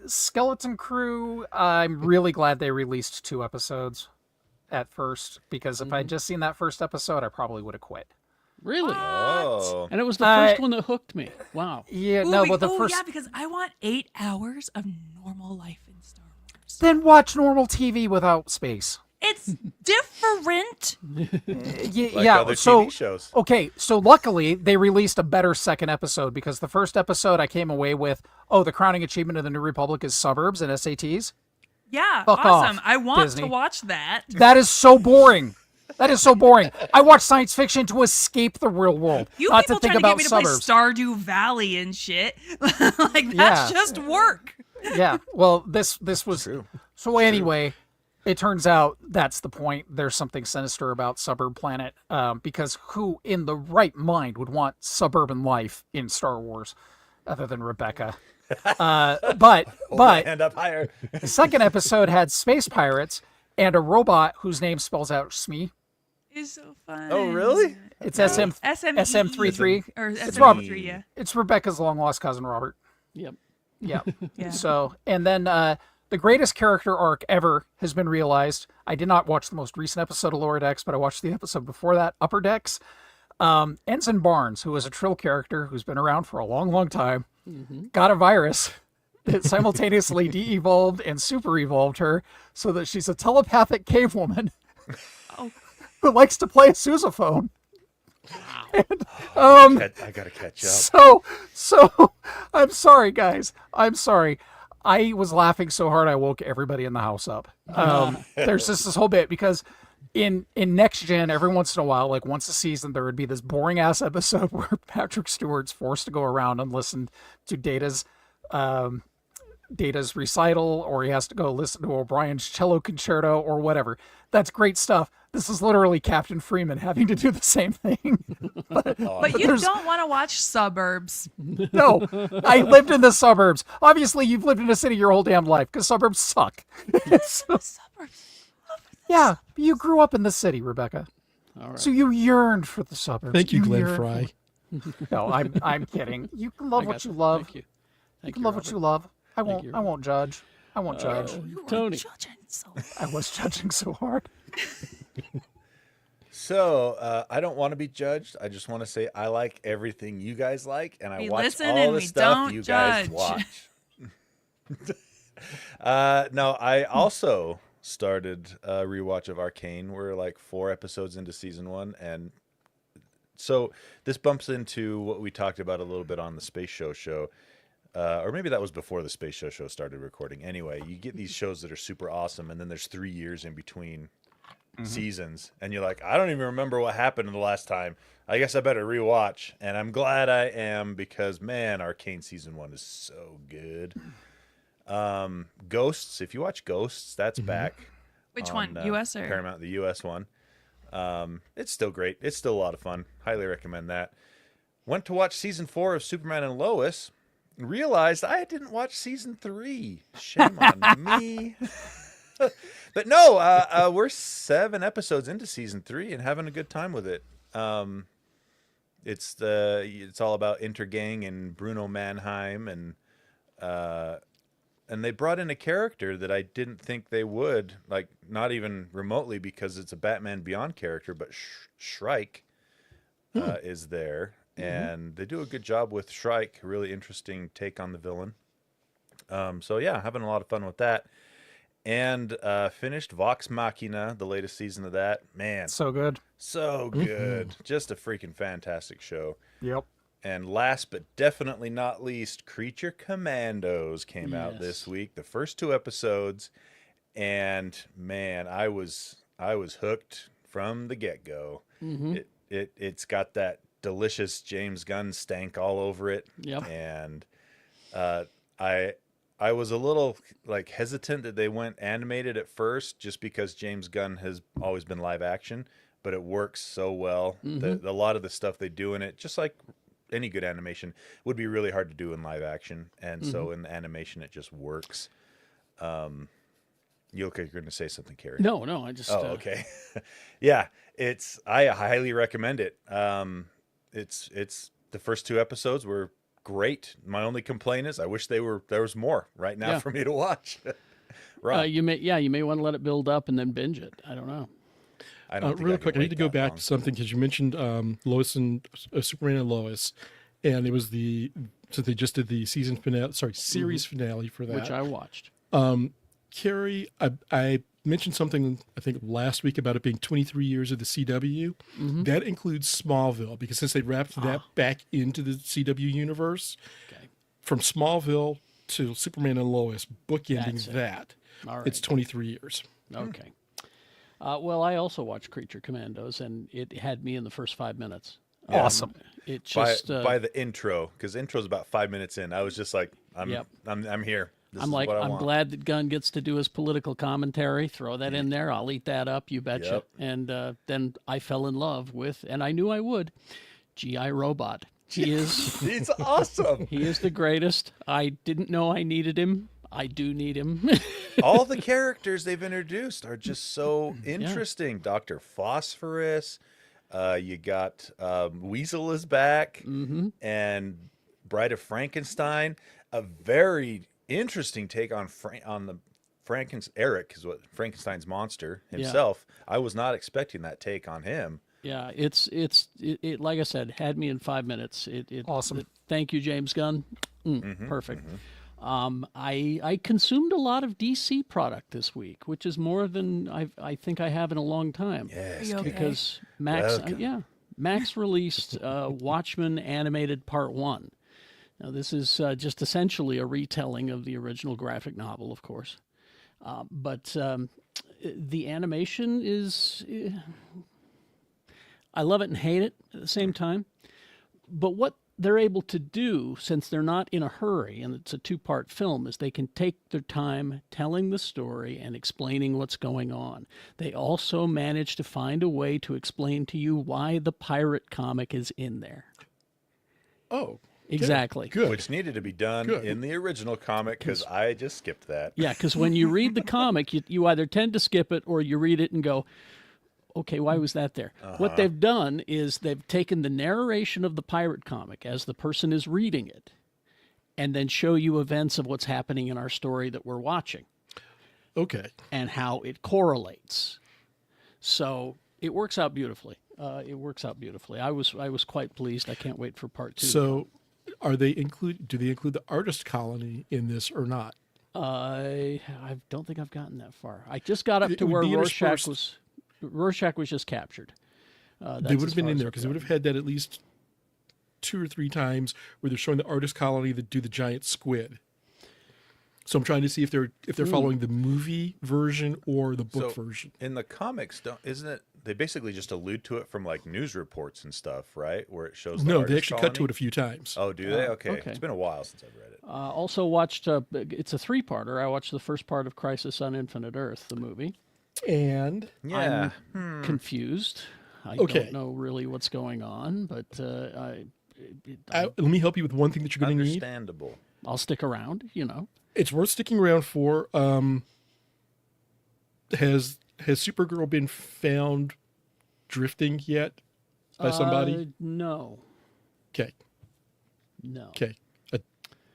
Skeleton Crew, I'm really glad they released 2 episodes at first, because if I'd just seen that first episode, I probably would have quit. Really? Oh. And it was the first one that hooked me. Wow. Yeah, Ooh, no, but the first... yeah, because I want 8 hours of normal life in Star Wars. Then watch normal TV without space. It's different. Like other TV shows. Okay, so luckily they released a better second episode, because the first episode I came away with, the crowning achievement of the New Republic is suburbs and SATs. Yeah, Fuck awesome. off, I want Disney. to watch that. That is so boring. That is so boring. I watch science fiction to escape the real world, You not people to think trying to get about me to suburbs. play Stardew Valley and shit. Like, that's Yeah. just work. Yeah, well, this was... True. So anyway, it turns out that's the point. There's something sinister about Suburb Planet, because who in the right mind would want suburban life in Star Wars other than Rebecca? But Hand up higher. the second episode had space pirates and a robot whose name spells out Smee. It's so fun. Oh, really? It's SM33. Or Robert. SM33, yeah. It's Rebecca's long lost cousin Robert. Yep. Yeah. Yeah. So, and then the greatest character arc ever has been realized. I did not watch the most recent episode of Lower Decks, but I watched the episode before that, Upper Decks. Ensign Barnes, who is a Trill character who's been around for a long, long time, got a virus that simultaneously de-evolved and super-evolved her so that she's a telepathic cave woman who likes to play a sousaphone. And, I gotta catch up. So I'm sorry, guys. I'm sorry. I was laughing so hard I woke everybody in the house up. There's just this whole bit, because in Next Gen, every once in a while, like once a season, there would be this boring ass episode where Patrick Stewart's forced to go around and listen to Data's recital, or he has to go listen to O'Brien's cello concerto or whatever. That's great stuff. This is literally Captain Freeman having to do the same thing. But you don't want to watch Suburbs. No, I lived in the suburbs. Obviously, you've lived in a city your whole damn life, because suburbs suck. Suburbs. Yeah, you grew up in the city, Rebecca. All right. So you yearned for the suburbs. Thank you, Glenn yearned Fry. No, I'm kidding. You can love what you love. Thank you. You can love what you love. I won't judge. I won't judge. Tony. I was judging so hard. So I don't want to be judged. I just want to say I like everything you guys like, and I We watch listen all and the we stuff don't you guys judge. watch. No, I also started a rewatch of Arcane. We're like 4 episodes into season 1, and so this bumps into what we talked about a little bit on the Space Show. Or maybe that was before the Space Show started recording. Anyway, you get these shows that are super awesome, and then there's 3 years in between seasons, and you're like, I don't even remember what happened the last time. I guess I better rewatch, and I'm glad I am, because man, Arcane season 1 is so good. Ghosts, if you watch Ghosts, that's back. Which on, one? US or Paramount, the US one. It's still great. It's still a lot of fun. Highly recommend that. Went to watch season 4 of Superman and Lois. Realized I didn't watch season 3. Shame on me. But no, we're 7 episodes into season 3 and having a good time with it. It's all about Intergang and Bruno Mannheim, and they brought in a character that I didn't think they would, like not even remotely, because it's a Batman Beyond character, but Shrike is there. And they do a good job with Shrike. A really interesting take on the villain. So yeah, having a lot of fun with that. And finished Vox Machina, the latest season of that. Man, So good. so good. Just a freaking fantastic show. Yep. And last but definitely not least, Creature Commandos came out this week. The first 2 episodes, and man, I was hooked from the get-go. It's got that delicious James Gunn stank all over it. Yep. And I was a little like hesitant that they went animated at first, just because James Gunn has always been live action, but it works so well. A lot of the stuff they do in it, just like any good animation, would be really hard to do in live action, and so in the animation it just works. You look like you're going to say something, Carrie. No, I just. Oh, okay. Yeah, I highly recommend it. It's the first 2 episodes were great. My only complaint is I wish there was more right now for me to watch. Right. You may want to let it build up and then binge it. I don't know. I don't think Real I can quick, I need to wait go that back long. to something because you mentioned Lois and Superman and Lois, and it was so they just did the season finale, series finale for that. Which I watched. Carrie, I mentioned something I think last week about it being 23 years of the CW. That includes Smallville because since they wrapped that back into the CW universe, from Smallville to Superman and Lois, bookending that, All right. it's 23 years. Okay. Well, I also watched Creature Commandos, and it had me in the first 5 minutes. Awesome. It just by the intro, because intro's about 5 minutes in, I was just like, I'm here. This I'm is like, what I I'm want. glad that Gunn gets to do his political commentary. Throw that in there. I'll eat that up. You betcha. Yep. And then I fell in love with, and I knew I would, G.I. Robot. He is It's awesome. he is the greatest. I didn't know I needed him. I do need him. All the characters they've introduced are just so interesting. Dr. Phosphorus, you got Weasel is back, and Bride of Frankenstein. A very interesting take on Eric is what Frankenstein's monster himself. I was not expecting that take on him. Yeah, it's like I said, had me in 5 minutes. Awesome. Thank you, James Gunn. Perfect. I consumed a lot of DC product this week, which is more than I think I have in a long time. Yes, You okay? Because Max, Welcome. Max released Watchmen animated Part 1. Now this is just essentially a retelling of the original graphic novel, of course, but the animation is. I love it and hate it at the same time. But what they're able to do, since they're not in a hurry and it's a two-part film, is they can take their time telling the story and explaining what's going on. They also manage to find a way to explain to you why the pirate comic is in there. Oh, Exactly. good. Which needed to be done Good. in the original comic because I just skipped that. Yeah, because when you read the comic, you either tend to skip it or you read it and go, okay, why was that there? What they've done is they've taken the narration of the pirate comic as the person is reading it and then show you events of what's happening in our story that we're watching Okay. and how it correlates. So it works out beautifully. I was quite pleased. I can't wait for part 2. So, do they include the artist colony in this or not? I don't think I've gotten that far. I just got up It to would where be Rorschach was just captured. They would have been in there because they would have had that at least 2 or 3 times where they're showing the artist colony that do the giant squid. So I'm trying to see if they're following the movie version or the book version. In the comics, isn't it? They basically just allude to it from like news reports and stuff, right? Where it shows. The No, they artist actually cut to colony? it a few times. Oh, do they? Okay. okay. It's been a while since I've read it. Also watched, it's a 3-parter. I watched the first part of Crisis on Infinite Earth, the movie. And Yeah. Confused. I Okay. don't know really what's going on, but let me help you with one thing that you're going to need. Understandable. I'll stick around, It's worth sticking around for. Has Supergirl been found drifting yet by somebody? No. Okay. No. Okay.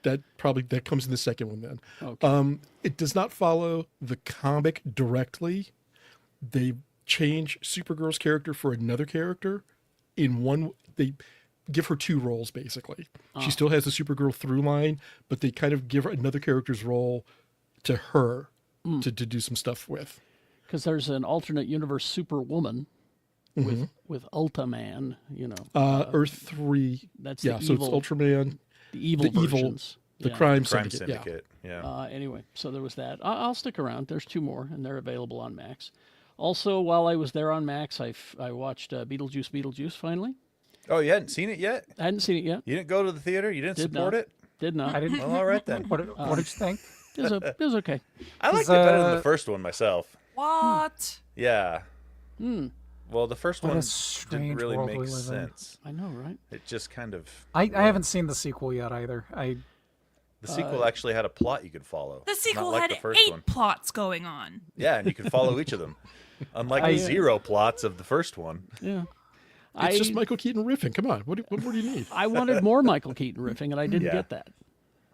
That comes in the second one then. Okay. It does not follow the comic directly. They change Supergirl's character for another character in one. They give her 2 roles basically. She still has the Supergirl through line, but they kind of give her another character's role to her to do some stuff with. Because there's an alternate universe Superwoman with Ultraman, Earth 3. that's Yeah, the so evil, it's Ultraman, the evil the evil, versions. the Yeah. crime Crime syndicate. Yeah. Syndicate. Yeah. Anyway, so there was that. I'll stick around. There's 2 more, and they're available on Max. Also, while I was there on Max, I watched Beetlejuice finally. Oh, you hadn't seen it yet? I hadn't seen it yet. You didn't go to the theater? You didn't Did support not. it? Did not. I didn't. Well, all right then. What did you think? It was okay. I liked it better than uh, the first one myself. What? Yeah. Well, the first What a one didn't strange really world make we live in. sense. I know, right? It just kind of. I haven't seen the sequel yet either. The sequel actually had a plot you could follow. The sequel not like had the first 8 one. plots going on. Yeah, and you could follow each of them. Unlike the 0 plots of the first one. Yeah. It's just Michael Keaton riffing. Come on, what more do you need? I wanted more Michael Keaton riffing, and I didn't Yeah. get that.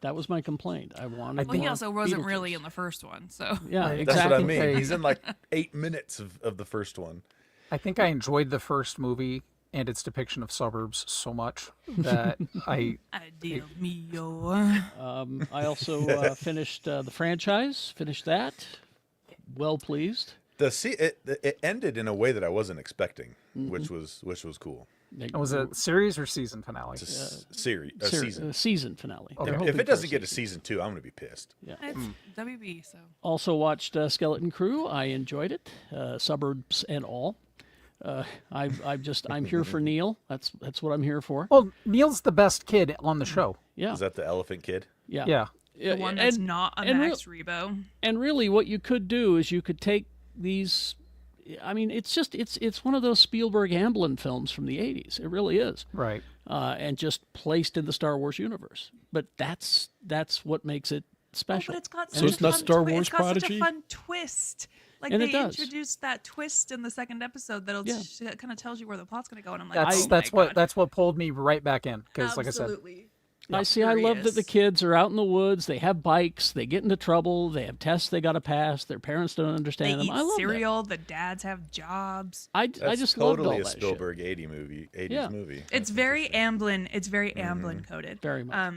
That was my complaint. I wanted. Well, he more also wasn't Beetlejuice. really in the first one, so. Yeah, Right. That's exactly. what I mean. He's in like 8 minutes of the first one. I think I enjoyed the first movie and its depiction of suburbs so much that Ideal mio. I also finished the franchise. Finished that. Well pleased. It ended in a way that I wasn't expecting, which was cool. was it series or season finale. It's a season. Season finale. Okay. They're If hoping it doesn't for a get a season. season 2, I'm gonna be pissed. Yeah. It's WB, so. Also watched Skeleton Crew. I enjoyed it. Suburbs and all. I'm here for Neil. That's what I'm here for. Well, Neil's the best kid on the show. Yeah. Is that the elephant kid? Yeah. Yeah. The one that's not a Max Rebo. And really, what you could do is you could take these. I mean, it's one of those Spielberg Amblin films from the '80s. It really is. Right. And just placed in the Star Wars universe. But that's what makes it special. But it's got So such it's a not fun Star twi- Wars It's got such Prodigy? a fun twist. Like And they it does. introduced that twist in the second episode that'll that kind of tells you where the plot's going to go, and I'm like, That's what pulled me right back in because, like I said, absolutely. I love that the Curious. kids are out in the woods. They have bikes. They get into trouble. They have tests they got to pass. Their parents don't They understand them. eat I love cereal. The dads have jobs. that. I That's just loved all totally a that shit. Spielberg 80s movie. It's very Amblin. It's very Amblin coded. Very much.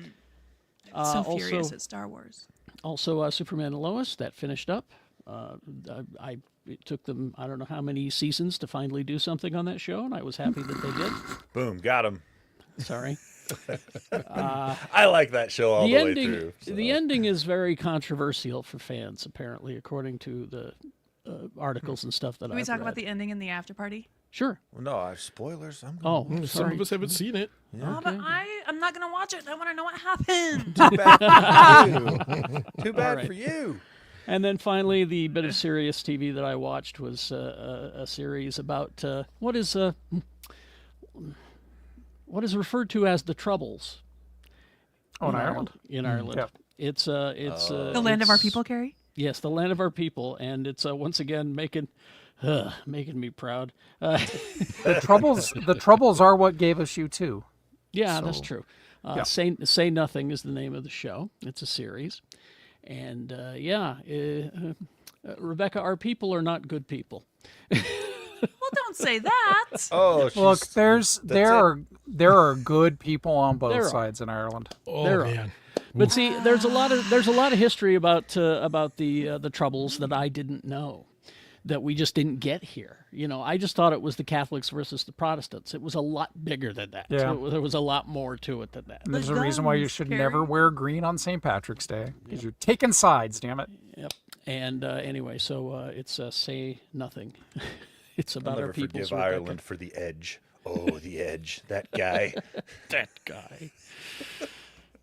So also- furious at Star Wars. Also, Superman and Lois, that finished up. It took them, I don't know how many seasons to finally do something on that show, and I was happy that they did. Boom, got him. Sorry. I like that show all the way through. So. The ending is very controversial for fans, apparently, according to the articles and stuff that Can we I've talk read. about the ending in the after party? Sure. Well, no, I have spoilers. I'm Oh, Some sorry. of us haven't seen it. Oh, but I'm not going to watch it. I want to know what happened. too bad for you. Too bad right. for you. And then finally, the bit of serious TV that I watched was a series about what is referred to as the Troubles. in Ireland. In Ireland, Yep. it's The land of our people, Carrie? Yes, the land of our people, and it's once again making me proud. The troubles are what gave us you too. Yeah, that's So, true. yeah. Say Nothing is the name of the show. It's a series, and Rebecca, our people are not good people. Well, don't say that. Oh, Look, she's- there are good people on both There are. sides in Ireland. Oh There are. man. But see, there's a lot of history about the Troubles that I didn't know, that we just didn't get here. You know, I just thought it was the Catholics versus the Protestants. It was a lot bigger than that. Yeah. There was a lot more to it than that. And there's a reason why you guns, should Carrie. never wear green on St. Patrick's Day because you're taking sides. Damn it! Yep. And anyway, so it's Say Nothing. It's I'll about never our people's forgive Rebecca. Ireland for the Edge. Oh, the Edge. That guy. That guy.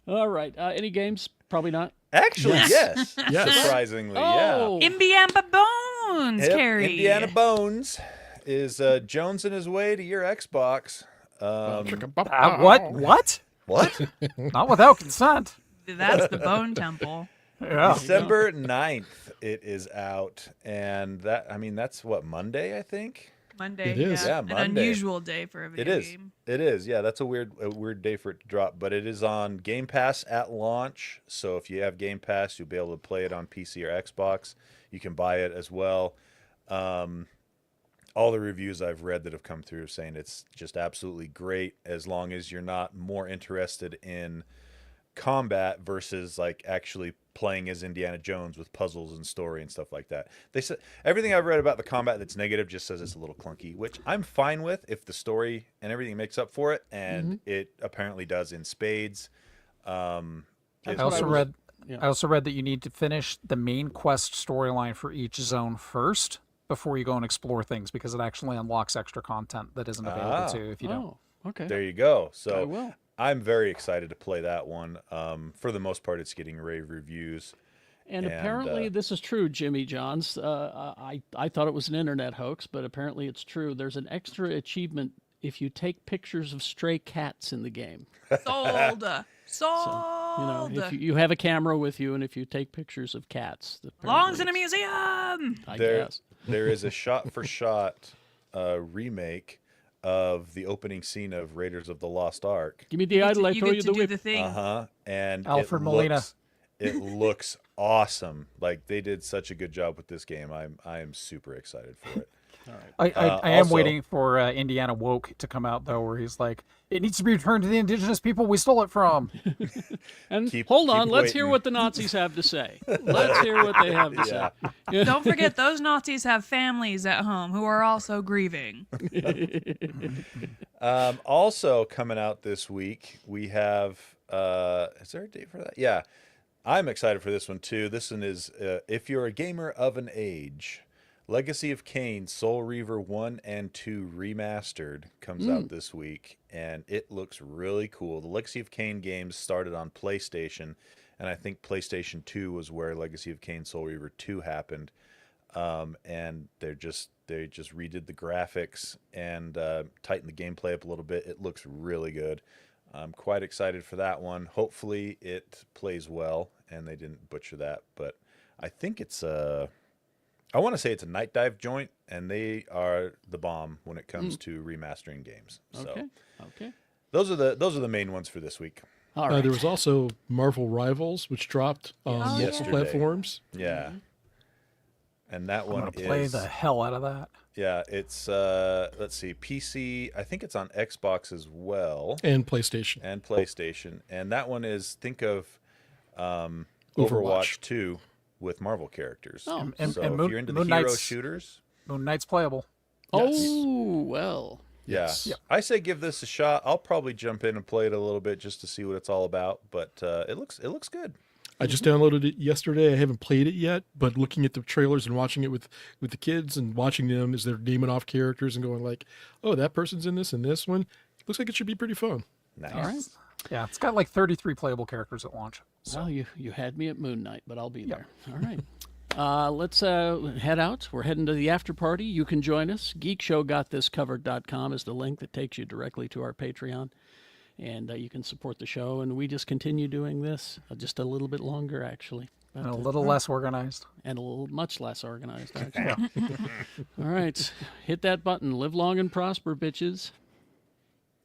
All right. Any games? Probably not. Actually, yes. Yes. Surprisingly, Oh. Indiana Bones, yeah. Carrie. Indiana Bones is Jones in his way to your Xbox. What? What? Not without consent. That's the Bone Temple. Yeah. December 9th it is out. And that's what, Monday, I think? Monday. It is. Yeah, An Monday. unusual day for a video game. It is. Yeah, that's a weird day for it to drop, but it is on Game Pass at launch. So if you have Game Pass, you'll be able to play it on PC or Xbox. You can buy it as well. All the reviews I've read that have come through are saying it's just absolutely great as long as you're not more interested in combat versus like actually playing as Indiana Jones with puzzles and story and stuff like that. They said everything I've read about the combat that's negative just says it's a little clunky, which I'm fine with if the story and everything makes up for it, and it apparently does in spades. That's I what also was- read. yeah. I also read that you need to finish the main quest storyline for each zone first before you go and explore things, because it actually unlocks extra content that isn't available to you if you don't. Oh, okay. There you go. I So will. I'm very excited to play that one. For the most part, it's getting rave reviews. And And, apparently, this is true, Jimmy Johns. I thought it was an internet hoax, but apparently it's true. There's an extra achievement if you take pictures of stray cats in the game. Sold. You know, if you have a camera with you, and if you take pictures of cats, Belongs in a apparently museum. I There, guess. there is a shot-for-shot remake of the opening scene of Raiders of the Lost Ark. Give me the idol, I throw you the do whip. the thing. And Alfred Molina. It looks awesome. Like, they did such a good job with this game. I am super excited for it. I am Also- waiting for Indiana Woke to come out, though, where he's like, it needs to be returned to the indigenous people we stole it from. And Keep- hold on, keep let's hear waiting. what the Nazis have to say. Let's hear what they have to say. Don't forget, those Nazis have families at home who are also grieving. Also coming out this week, we have. Is there a date for that? Yeah, I'm excited for this one too. This one is if you're a gamer of an age. Legacy of Kain, Soul Reaver 1 and 2 Remastered comes out this week, and it looks really cool. The Legacy of Kain games started on PlayStation, and I think PlayStation 2 was where Legacy of Kain, Soul Reaver 2 happened. And they just redid the graphics and tightened the gameplay up a little bit. It looks really good. I'm quite excited for that one. Hopefully it plays well, and they didn't butcher that, but I think it's I want to say it's a Night Dive joint, and they are the bomb when it comes to remastering games. So Okay. those are the main ones for this week. All right. There was also Marvel Rivals, which dropped on multiple Yesterday. platforms. Yeah. And that I'm one going to play is the hell out of that. yeah, it's let's see, PC, I think it's on Xbox as well And PlayStation. and PlayStation. And that one is think of Overwatch Overwatch 2 with Marvel characters. Oh. And- So and if Moon- you're into Moon the hero Knight's- shooters, Moon Knight's playable. Oh, well. yeah. Yes. Yeah. I say give this a shot. I'll probably jump in and play it a little bit just to see what it's all about, but it looks good. I just downloaded it yesterday. I haven't played it yet, but looking at the trailers and watching it with the kids and watching them as they're naming off characters and going like, oh, that person's in this and this one. Looks like it should be pretty fun. Nice. All right. Yeah, it's got like 33 playable characters at launch. Well, you had me at Moon Knight, but I'll be there. All right. Let's head out. We're heading to the after party. You can join us. Geekshowgotthiscovered.com is the link that takes you directly to our Patreon. And you can support the show. And we just continue doing this just a little bit longer, actually. But, And a little less organized. and a little much less organized, actually. All right. Hit that button. Live long and prosper, bitches.